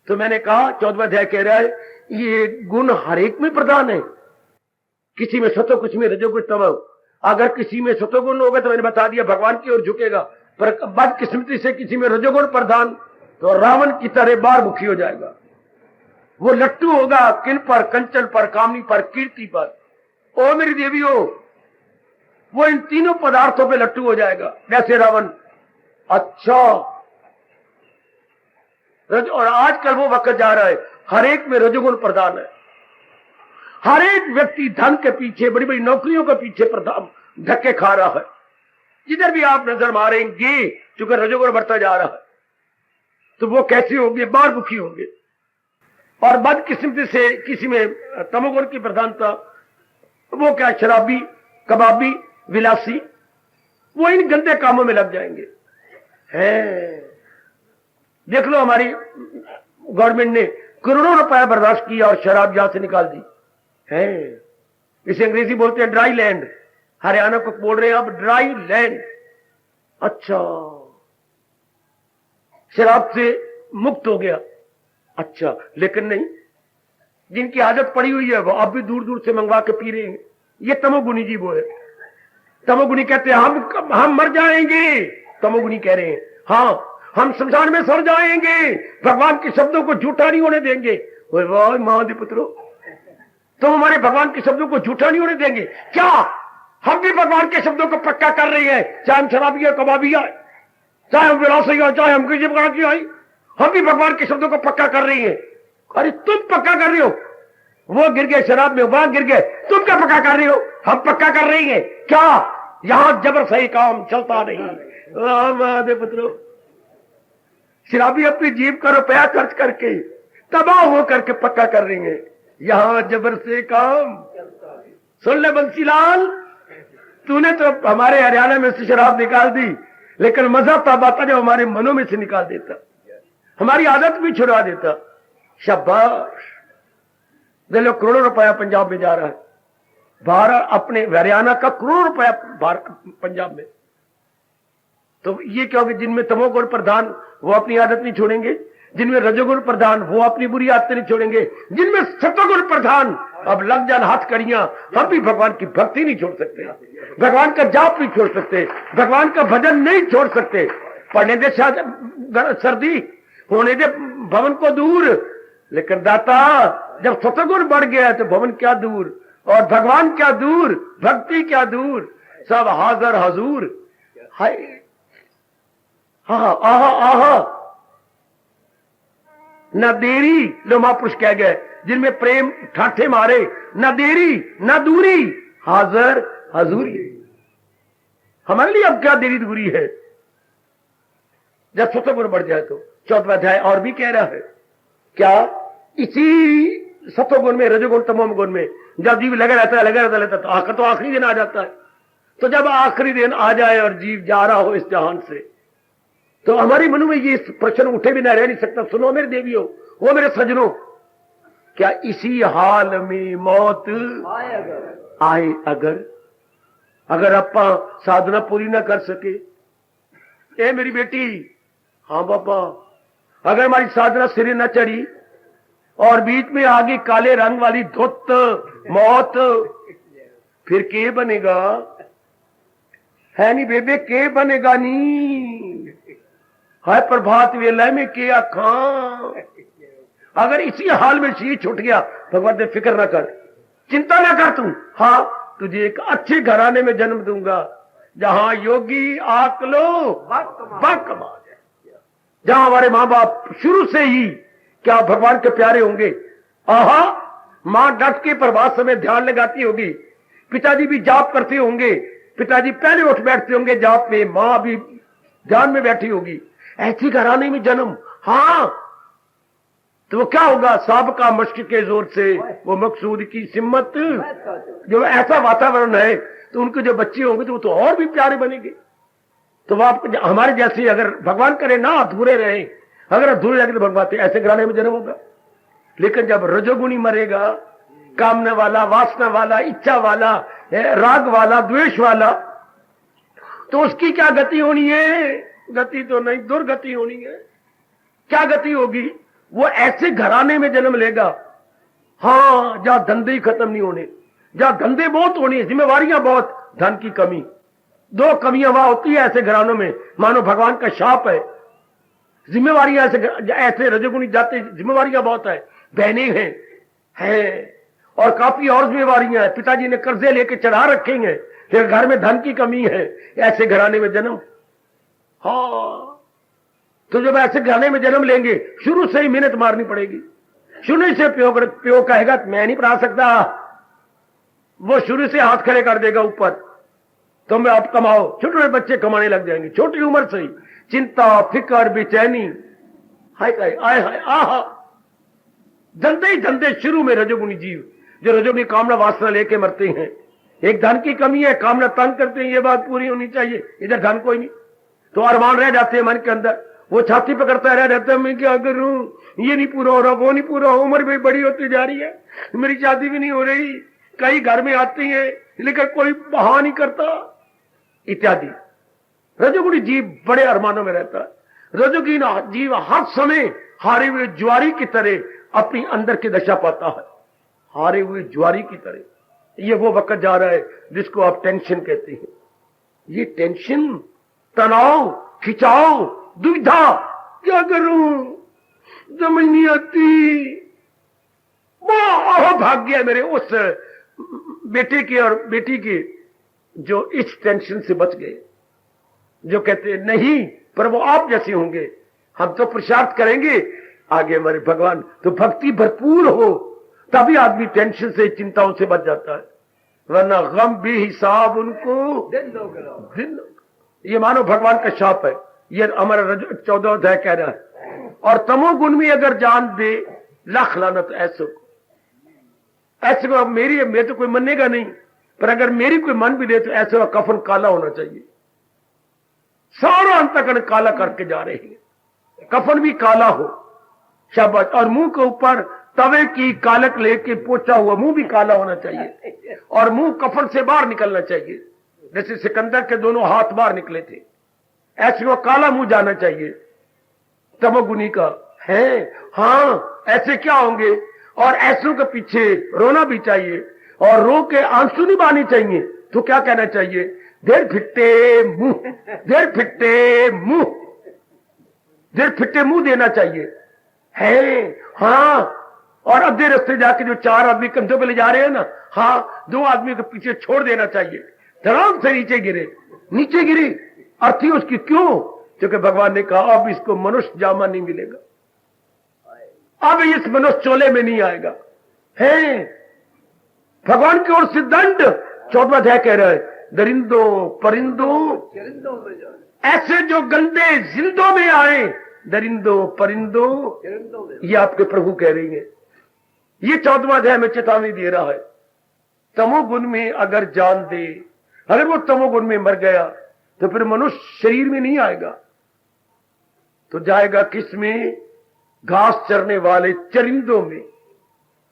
तो मैंने कहा 14वां अध्याय कह रहा है ये गुण हर एक में प्रधान है, किसी में सतो, कुछ में रजो, कुछ तमो। अगर किसी में सतोगुण होगा तो मैंने बता दिया भगवान की ओर झुकेगा, पर बदकिस्मती से किसी में रजोगुण प्रधान तो रावण की तरह बार मुखी हो जाएगा। वो लट्टू होगा किन पर, कंचन पर, कामनी पर, कीर्ति पर। ओ मेरी देवियों, वो इन तीनों पदार्थों पे लट्टू हो जाएगा जैसे रावण। अच्छा, और आजकल वो वक्त जा रहा है, हर एक में रजोगुण प्रधान है। हर एक व्यक्ति धन के पीछे, बड़ी बड़ी नौकरियों के पीछे धक्के खा रहा है। जिधर भी आप नजर मारेंगे, चूंकि रजोगुण बढ़ता जा रहा है, तो वो कैसे होंगे, बारमुखी होंगे। और बदकिस्मती से किसी में तमोगुण की प्रधानता, वो क्या शराबी, कबाबी, विलासी, वो इन गंदे कामों में लग जाएंगे। है देख लो, हमारी गवर्नमेंट ने करोड़ों रुपया बर्दाश्त किया और शराब यहां से निकाल दी है। इसे अंग्रेजी बोलते हैं ड्राई लैंड। हरियाणा को बोल रहे हैं अब ड्राई लैंड। अच्छा, शराब से मुक्त हो गया। अच्छा, लेकिन नहीं, जिनकी आदत पड़ी हुई है वो अब भी दूर दूर से मंगवा के पी रहे हैं। ये तमोगुनी जी वो है। तमोगुनी कहते हैं हम मर जाएंगे। तमोगुनी कह रहे हैं हाँ हम शमशान में सड़ जाएंगे, भगवान के शब्दों को झूठा नहीं होने देंगे। वाह महादेव पुत्रो, तुम हमारे भगवान के शब्दों को झूठा नहीं होने देंगे क्या? हम भी भगवान के शब्दों को पक्का कर रहे हैं, चाहे हम शराबी है, कबाबी है, चाहे हम विलासी है, चाहे हम किसी प्रकार की आई, हम भी भगवान के शब्दों को पक्का कर रही हैं। अरे तुम पक्का कर रहे हो, वो गिर गए शराब में, वहां गिर गए, तुम क्या पक्का कर रहे हो? हम पक्का कर रही हैं क्या? यहां जबर सही काम चलता नहीं। महादेव पुत्रो, शराबी अपनी जीव का रुपया खर्च करके तबाह हो करके पक्का कर रही है, यहां जबर से काम। सुन ले बंसीलाल, तूने तो हमारे हरियाणा में से शराब निकाल दी, लेकिन मजा तब आता जब हमारे मनों में से निकाल देता, हमारी आदत भी छुड़ा देता। शाबाश। देखो करोड़ों रुपया पंजाब में जा रहा है, भारत अपने हरियाणा का करोड़ों रुपया पंजाब में। तो ये क्या होगा? जिनमें तमोगुण प्रधान वो अपनी आदत नहीं छोड़ेंगे, जिनमें रजोगुण प्रधान वो अपनी बुरी आदतें नहीं छोड़ेंगे, जिनमें सत्वगुण प्रधान अब लग जान हाथ कड़ियां, हम भी भगवान की भक्ति नहीं छोड़ सकते, भगवान का जाप नहीं छोड़ सकते, भगवान का भजन नहीं छोड़ सकते। पढ़ने दे सर्दी, होने दे भवन को दूर, लेकिन दाता जब सत्वगुण बढ़ गया तो भवन क्या दूर और भगवान क्या दूर, भक्ति क्या दूर, सब हाजर हजूर। हाय हाँ आहा आहा, न देरी, लो महापुरुष कह गए, जिनमें प्रेम ठाठे मारे, न देरी न दूरी, हाजर हजूरी। हमारे लिए अब क्या देरी दूरी है? जब सत्वगुण बढ़ जाए तो 14वां अध्याय और भी कह रहा है क्या? इसी सत्वगुण में, रजोगुण तमोगुण में जब जीव लगा रहता है तो आखिरी दिन आ जाता है। तो जब आखिरी दिन आ जाए और जीव जा रहा हो इस जहान से, तो हमारे मन में ये प्रश्न उठे बिना रह नहीं सकता। सुनो मेरे देवियों, वो मेरे सजनों, क्या इसी हाल में मौत आए अगर अपा साधना पूरी ना कर सके? ए मेरी बेटी, हाँ बाबा, अगर हमारी साधना सिरे न चढ़ी और बीच में आगे काले रंग वाली धुत मौत, फिर के बनेगा? है नहीं बेबे, के बनेगा नी? है प्रभात वेला में के आखा। अगर इसी हाल में शीश छूट गया, भगवान ने फिक्र ना कर, चिंता ना कर तू। हाँ, तुझे एक अच्छे घराने में जन्म दूंगा, जहां योगी आकलो बाकमाल, जहां हमारे माँ बाप शुरू से ही क्या भगवान के प्यारे होंगे। आहा, माँ डट के प्रभात समय ध्यान लगाती होगी, पिताजी भी जाप करते होंगे, पिताजी पहले उठ बैठते होंगे जाप में, माँ भी ध्यान में बैठी होगी। ऐसी घराने में जन्म, हाँ, तो वो क्या होगा? सबका मश्क के जोर से वो मकसूद की सिम्मत। जो ऐसा वातावरण है तो उनके जो बच्चे होंगे तो वो तो और भी प्यारे बनेंगे। तो वो आप हमारे जैसे, अगर भगवान करे ना अधूरे रहे, अगर अधूरे लगे तो भगवान ऐसे घराने में जन्म होगा। लेकिन जब रजोगुणी मरेगा, कामना वाला, वासना वाला, इच्छा वाला, राग वाला, द्वेष वाला, तो उसकी क्या गति होनी है? गति तो नहीं, दुर्गति होनी है। क्या गति होगी? वो ऐसे घराने में जन्म लेगा, हाँ, जहां धंधे खत्म नहीं होने, जहां धंधे बहुत होने, जिम्मेवारियां बहुत, धन की कमी। दो कमियां वहां होती है ऐसे घरानों में, मानो भगवान का शाप है। जिम्मेवारियां ऐसे रजोगुणी जाते, जिम्मेवारियां बहुत है, बहनें हैं और काफी और जिम्मेवारियां हैं, पिताजी ने कर्जे लेके चढ़ा रखे हैं, फिर घर में धन की कमी है, ऐसे घराने में जन्म। हाँ, तो जब ऐसे घराने में जन्म लेंगे, शुरू से ही मेहनत मारनी पड़ेगी। शुरू से प्यो कहेगा मैं नहीं पढ़ा सकता, वो शुरू से हाथ खड़े कर देगा ऊपर, तो मैं आप कमाओ। छोटे छोटे बच्चे कमाने लग जाएंगे छोटी उम्र से ही, चिंता, फिक्र, बेचैनी, हाय हाय हाय हाय, आहा। धंधे ही धंधे शुरू में रजोगुणी जीव, जो रजोगुणी कामना वासना लेके मरते हैं। एक धन की कमी है, कामना तंग करते हैं, ये बात पूरी होनी चाहिए, इधर धन कोई नहीं, तो अरमान रह जाते हैं मन के अंदर, वो छाती पकड़ता रह जाता है, मैं क्या करूं, ये नहीं पूरा हो रहा, वो नहीं पूरा, उम्र भी बड़ी होती जा रही है, मेरी शादी भी नहीं हो रही, कई घर में आती है लेकिन कोई बहा नहीं करता, इत्यादि। रजोगुणी जीव बड़े अरमानों में रहता है। रजोगुणी जीव हर समय हारे हुए ज्वारी की तरह अपनी अंदर की दशा पाता है, हारे हुए ज्वारी की तरह। ये वो वक्त जा रहा है जिसको आप टेंशन कहते हैं। ये टेंशन, तनाव, खिंचाव, दुविधा, क्या करूं समझ नहीं आती। भाग्य है मेरे उस बेटे के और बेटी के जो इस टेंशन से बच गए, जो कहते हैं नहीं पर वो आप जैसे होंगे, हम तो पुरुषार्थ करेंगे आगे हमारे भगवान। तो भक्ति भरपूर हो तभी आदमी टेंशन से, चिंताओं से बच जाता है, वरना गम भी हिसाब उनको दिन। ये मानो भगवान का शाप है, ये हमारा 14 अध्याय कह रहा है। और तमोगुण में अगर जान दे लाख लानत ऐसे को, ऐसे को मैं तो कोई मनेगा नहीं, पर अगर मेरी कोई मन भी दे तो ऐसे का कफन काला होना चाहिए। सारा अंतकरण काला करके जा रहे हैं, कफन भी काला हो, शाबाश। और मुंह के ऊपर तवे की कालक लेके पोछा हुआ मुंह भी काला होना चाहिए, और मुंह कफन से बाहर निकलना चाहिए, जैसे सिकंदर के दोनों हाथ बाहर निकले थे, ऐसे वो काला मुंह जाना चाहिए तमोगुनी का है। हाँ, ऐसे क्या होंगे, और ऐसों के पीछे रोना भी चाहिए, और रो के आंसू नहीं बहाने चाहिए। तो क्या कहना चाहिए, देर फिट्टे मुंह, देर फिट्टे मुंह, देर फिट्टे मुंह देना चाहिए है। हाँ, और अद्धे रास्ते जाके जो 4 आदमी कंधों पे ले जा रहे हैं ना, हाँ, 2 आदमी के पीछे छोड़ देना चाहिए, धड़ाम से नीचे गिरे, नीचे गिरी। अर्थ ही उसकी क्यों, क्योंकि भगवान ने कहा अब इसको मनुष्य जामा नहीं मिलेगा, अब इस मनुष्य चोले में नहीं आएगा है। भगवान की ओर से दंड 14वां अध्याय कह रहा है, दरिंदो परिंदो ऐसे जो गंदे जिंदों में आए, दरिंदो परिंदो, ये आपके प्रभु कह रही है। ये 14वां अध्याय में चेतावनी दे रहा है। तमोगुण में अगर जान दे, अगर वो तमोगुण में मर गया तो फिर मनुष्य शरीर में नहीं आएगा, तो जाएगा किस में, घास चरने वाले चरिंदों में,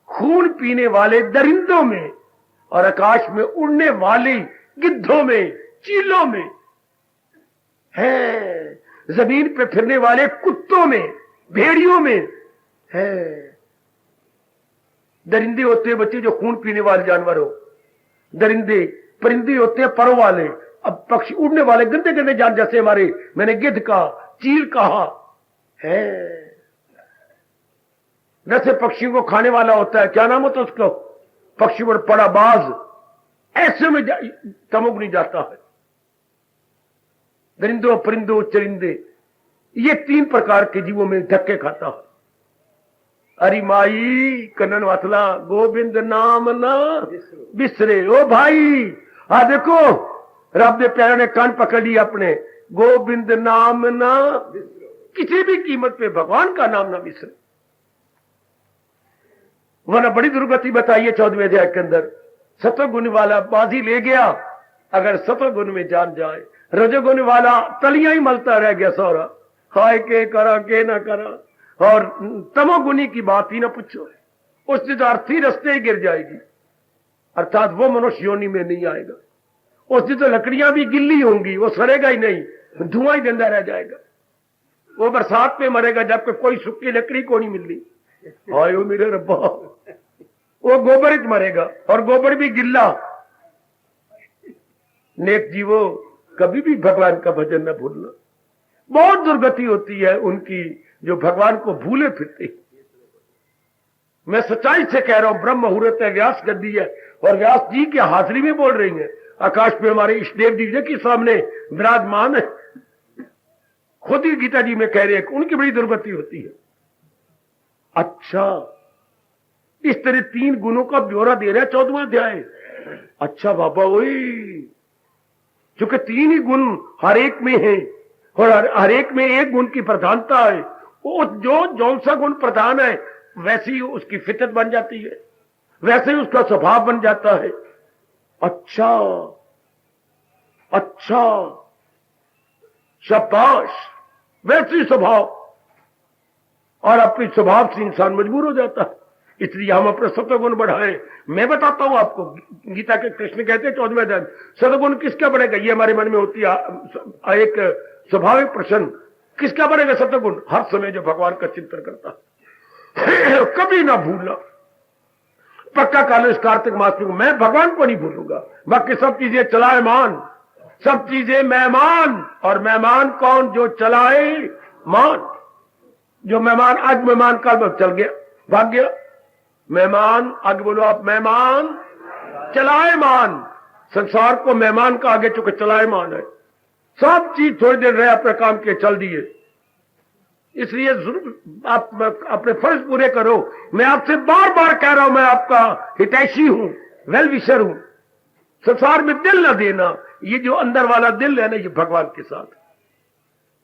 खून पीने वाले दरिंदों में, और आकाश में उड़ने वाले गिद्धों में, चीलों में है, जमीन पे फिरने वाले कुत्तों में, भेड़ियों में है। दरिंदे होते हैं बच्चे जो खून पीने वाले जानवर हो, दरिंदे। परिंदे होते हैं परों वाले, अब पक्षी उड़ने वाले गंदे गंदे जान, जैसे हमारे मैंने गिद्ध कहा, चील कहा है। जैसे पक्षियों को खाने वाला होता है, क्या नाम होता है उसको, पक्षी पर पड़ा बाज, ऐसे में तमोगुणी जाता है। दरिंदो परिंदो चरिंदे, ये 3 प्रकार के जीवों में धक्के खाता है। अरे माई कन्नन वातला, गोविंद नाम ना बिसरे। ओ भाई, आ देखो रब दे प्यारे ने कान पकड़ लिया अपने, गोविंद नाम ना, किसी भी कीमत पे भगवान का नाम ना बिसरे, वरना बड़ी दुर्गति बताइए 14वें अध्याय के अंदर। सतोगुण वाला बाजी ले गया, अगर सतोगुण में जान जाए, रजोगुण वाला तलियां ही मलता रह गया सौरा, हाय के करा के ना करा, और तमोगुणी की बात ही ना पूछो, उससे तो अर्थी रस्ते ही गिर जाएगी, अर्थात वो मनुष्य योनि में नहीं आएगा। उससे तो लकड़ियां भी गिल्ली होंगी, वो सड़ेगा ही नहीं, धुआं ही गंदा रह जाएगा। वो बरसात में मरेगा जबकि कोई सूखी लकड़ी को नहीं मिल रही, आयो मेरे रब्बा, वो गोबर ही मरेगा, और गोबर भी गिल्ला। नेक जीवो, कभी भी भगवान का भजन न भूलना। बहुत दुर्गति होती है उनकी जो भगवान को भूले फिरते। मैं सच्चाई से कह रहा हूं, ब्रह्म मुहूर्त है, व्यास गद्दी है, और व्यास जी की हाजिरी में बोल रही है। आकाश पे हमारे इष्टदेव जी के सामने विराजमान है, खुद ही गीता जी में कह रहे हैं कि उनकी बड़ी दुर्गति होती है। अच्छा, इस तरह 3 गुणों का ब्यौरा दे रहा है 14वां अध्याय। अच्छा बाबा, वही चूंकि 3 ही गुण हर एक में है, और हर एक में एक गुण की प्रधानता है, वो जो जौन सा गुण प्रधान है वैसी ही उसकी फितरत बन जाती है, वैसे ही उसका स्वभाव बन जाता है। अच्छा अच्छा, शाबाश, वैसी स्वभाव, और अपनी स्वभाव से इंसान मजबूर हो जाता है। इसलिए हम अपने सत्वगुण बढ़ाएं। मैं बताता हूं आपको, गीता के कृष्ण कहते हैं 14वें अध्याय, सत्वगुण किसका बढ़ेगा? ये हमारे मन में होती है एक स्वाभाविक प्रश्न, किसका बढ़ेगा सत्वगुण? हर समय जो भगवान का चिंतन करता है, कभी ना भूलना। पक्का काल इस कार्तिक मास में मैं भगवान को नहीं भूलूंगा, बाकी सब चीजें चलाएमान, सब चीजें मेहमान। और मेहमान कौन? जो चलाए मान। जो मेहमान, आज मेहमान काल में चल गया, भाग गया मेहमान, आगे बोलो आप, मेहमान चलाएमान। संसार को मेहमान का आगे चुके चलाएमान है। सब चीज थोड़ी देर रहे, अपने काम के चल दिए। इसलिए आप अपने फर्ज पूरे करो। मैं आपसे बार बार कह रहा हूं, मैं आपका हितैषी हूं, वेल विशर हूं। संसार में दिल न देना, ये जो अंदर वाला दिल है ना, ये भगवान के साथ,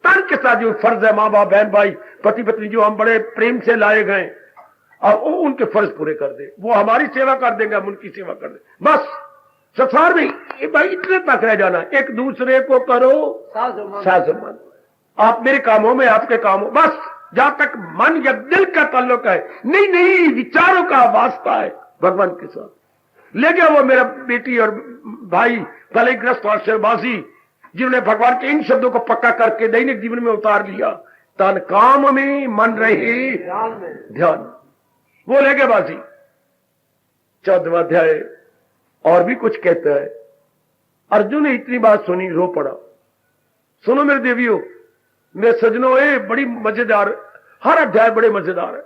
तन के साथ जो फर्ज है, माँ बाप, बहन भाई, पति पत्नी, जो हम बड़े प्रेम से लाए गए, और उनके फर्ज पूरे कर दे। वो हमारी सेवा कर देंगे, हम उनकी सेवा कर दे। बस संसार में भाई इतने तक रह जाना, एक दूसरे को करो साजमान। आप मेरे काम हो, मैं आपके काम हो, बस। जहां तक मन या दिल का ताल्लुक है, नहीं नहीं, विचारों का वास्ता है भगवान के साथ। ले गया वो मेरा बेटी और भाई कलेग्रस्त और शेरबाजी, जिन्होंने भगवान के इन शब्दों को पक्का करके दैनिक जीवन में उतार लिया, तन काम में मन रहे ध्यान। वो ले गए बाजी। 14वां अध्याय और भी कुछ कहता है। अर्जुन ने इतनी बात सुनी, रो पड़ा। सुनो मेरे देवियों, मेरे सजनों, ये बड़ी मजेदार, हर अध्याय बड़े मजेदार है।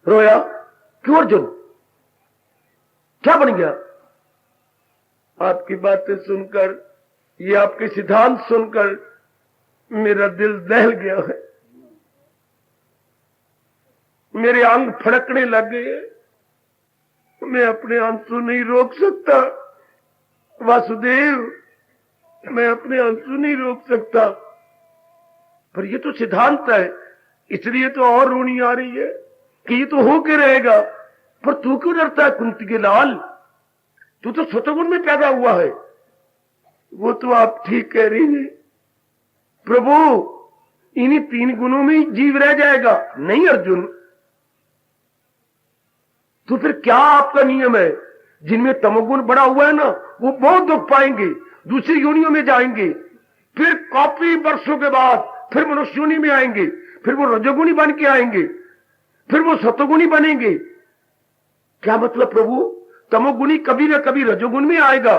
रोया क्यों अर्जुन? क्या बन गया? आपकी बातें सुनकर, ये आपके सिद्धांत सुनकर मेरा दिल दहल गया है, मेरे अंग फड़कने लग गए। मैं अपने आंसू नहीं रोक सकता वासुदेव, मैं अपने आंसू नहीं रोक सकता। पर ये तो सिद्धांत है, इसलिए तो और रोनी आ रही है कि ये तो होके रहेगा। पर तू क्यों डरता है कुंती के लाल? तू तो सतगुण में पैदा हुआ है। वो तो आप ठीक कह रही हैं प्रभु, इन्हीं 3 गुणों में जीव रह जाएगा। नहीं अर्जुन, तो फिर क्या आपका नियम है? जिनमें तमोगुण बड़ा हुआ है ना, वो बहुत दुख पाएंगे, दूसरी योनियों में जाएंगे, फिर काफी वर्षों के बाद फिर मनुष्य योनि में आएंगे, फिर वो रजोगुणी बन के आएंगे, फिर वो सतोगुणी बनेंगे। क्या मतलब प्रभु? तमोगुणी कभी ना कभी रजोगुण में आएगा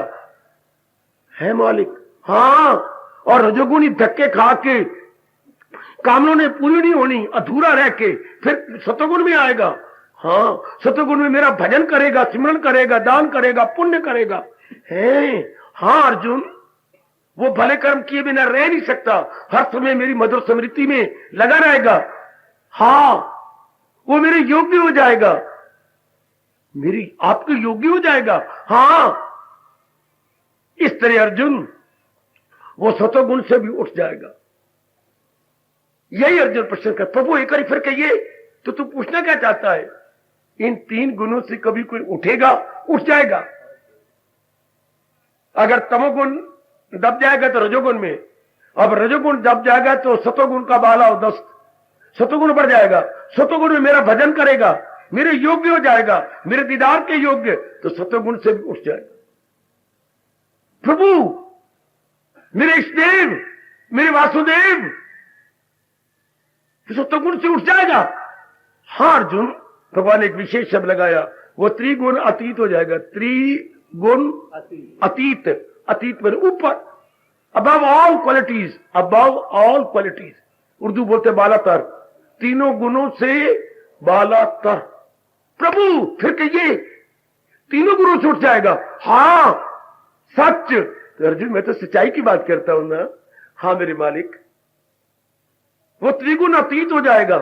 है मालिक? हाँ, और रजोगुणी धक्के खा के कामों ने पूरी नहीं होनी, अधूरा रह के फिर सतोगुण में आएगा। हाँ, सतोगुण में मेरा भजन करेगा, सिमरन करेगा, दान करेगा, पुण्य करेगा। है हाँ अर्जुन, वो भले कर्म किए बिना रह नहीं सकता, हर समय मेरी मधुर स्मृति में लगा रहेगा। हाँ, वो मेरे योग्य हो जाएगा, मेरी आपके योग्य हो जाएगा। हाँ, इस तरह अर्जुन वो सतोगुण से भी उठ जाएगा। यही अर्जुन प्रश्न कर, प्रभु एक बार फिर कहिए, तो तू पूछना क्या चाहता है? इन 3 गुणों से कभी कोई उठेगा? उठ जाएगा। अगर तमोगुण दब जाएगा तो रजोगुण में, अब रजोगुण दब जाएगा तो सतोगुण का बाला और दस्त, सतोगुण बढ़ जाएगा। सतोगुण में मेरा भजन करेगा, मेरे योग्य हो जाएगा, मेरे दीदार के योग्य, तो सतोगुण से भी उठ जाएगा। प्रभु मेरे इष्टदेव, मेरे वासुदेव, तो सतोगुण से उठ जाएगा। हाँ अर्जुन, भगवान ने एक विशेष शब्द लगाया, वो त्रिगुण अतीत हो जाएगा। त्रिगुण अतीत, अतीत पर ऊपर, above all qualities, above all qualities. Urdu बोलते बालातर, तीनों गुणों से बालातर। प्रभु फिर कहिए, तीनों गुणों से उठ जाएगा। हाँ सच। तो अर्जुन मैं तो सच्चाई की बात करता हूं ना। हाँ मेरे मालिक, वो त्रिगुण अतीत हो जाएगा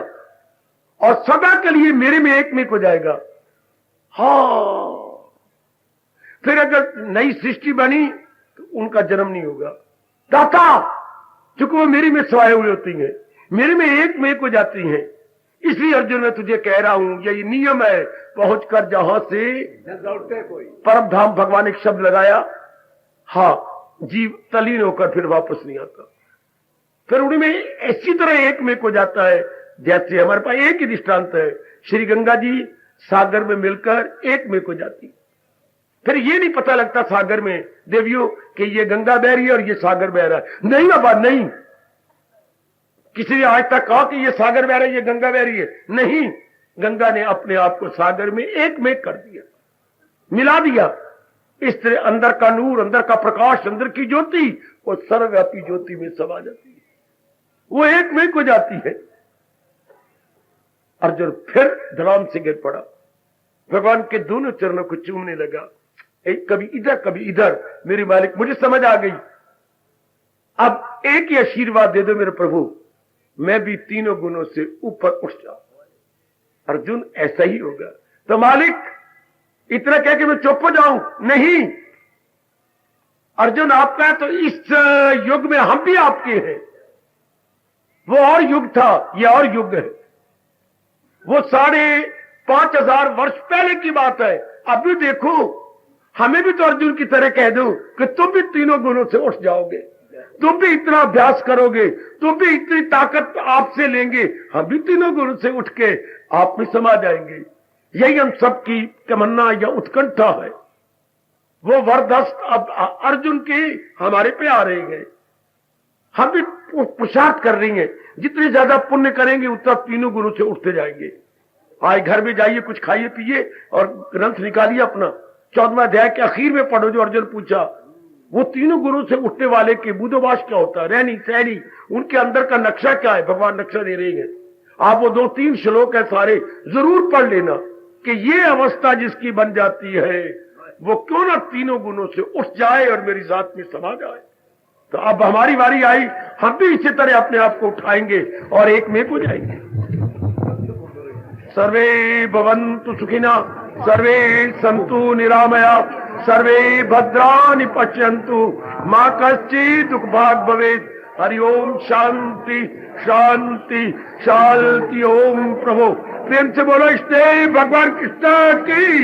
और सदा के लिए मेरे में एक में हो जाएगा। हाँ, फिर अगर नई सृष्टि बनी तो उनका जन्म नहीं होगा। दाता, चूंकि वो मेरे में समाये हुए होती हैं, मेरे में एक हो जाती हैं, इसलिए अर्जुन मैं तुझे कह रहा हूं यही नियम है, पहुंचकर जहां से परम धाम, भगवान ने एक शब्द लगाया, हाँ जीव तलीन होकर फिर वापस नहीं आता, फिर उनमें ऐसी तरह एक में को जाता है जैसे हमारे पास एक ही दृष्टांत है, श्री गंगा जी सागर में मिलकर एक में को जाती, फिर ये नहीं पता लगता सागर में देवियों कि ये गंगा बह रही है और ये सागर बह रहा है, नहीं बाबा नहीं, किसी ने आज तक कहा कि ये सागर बह रहा है ये गंगा बह रही है, नहीं, गंगा ने अपने आप को सागर में एक में कर दिया, मिला दिया। इस तरह अंदर का नूर, अंदर का प्रकाश, अंदर की ज्योति वो सर्वव्यापी ज्योति में समा जाती है, वो एक में को जाती है। अर्जुन फिर धड़ाम से गिर पड़ा, भगवान के दोनों चरणों को चूमने लगा, एक कभी इधर कभी इधर, मेरे मालिक मुझे समझ आ गई, अब एक ही आशीर्वाद दे दो मेरे प्रभु, मैं भी तीनों गुणों से ऊपर उठ जाऊं। अर्जुन ऐसा ही होगा, तो मालिक इतना कह के मैं चुप हो जाऊं? नहीं, अर्जुन आपका है तो इस युग में हम भी आपके हैं, वो और युग था, ये और युग है, वो 5,500 वर्ष पहले की बात है। अब भी देखो, हमें भी तो अर्जुन की तरह कह दो कि तुम भी तीनों गुणों से उठ जाओगे, तुम भी इतना अभ्यास करोगे, तुम भी इतनी ताकत आपसे लेंगे, हम भी तीनों गुणों से उठ के आप में समा जाएंगे। यही हम सबकी तमन्ना या उत्कंठा है। वो वरदस्त अब अर्जुन के हमारे पे आ रहे हैं, हम भी पुरुषार्थ कर रही हैं, जितने ज्यादा पुण्य करेंगे उतना तीनों गुणों से उठते जाएंगे। आज घर में जाइए, कुछ खाइए पिए और ग्रंथ निकालिए अपना, 14वां अध्याय के आखिर में पढ़ो जो अर्जुन पूछा, वो तीनों गुणों से उठने वाले के बुद्धवास क्या होता है, रहनी सहनी, उनके अंदर का नक्शा क्या है, भगवान नक्शा दे रहे हैं। आप वो 2-3 श्लोक है सारे जरूर पढ़ लेना कि ये अवस्था जिसकी बन जाती है वो क्यों ना तीनों गुणों से उठ जाए और मेरी जात में समा जाए। तो अब हमारी बारी आई, हम भी इसी तरह अपने आप को उठाएंगे और एक में हो जाएंगे। सर्वे भवन्तु सुखिना, सर्वे सन्तु निरामया, सर्वे भद्राणि पश्यन्तु, मा कश्चित् दुःखभाग् भवेत्। हरि ओम शांति शांति शांति। ओम प्रभु प्रेम से बोलो इष्टदेव भगवान कृष्ण की,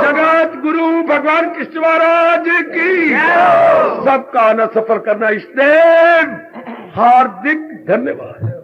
जगत गुरु भगवान कृष्ण महाराज की, सबका आना सफल करना इष्टदेव, हार्दिक धन्यवाद।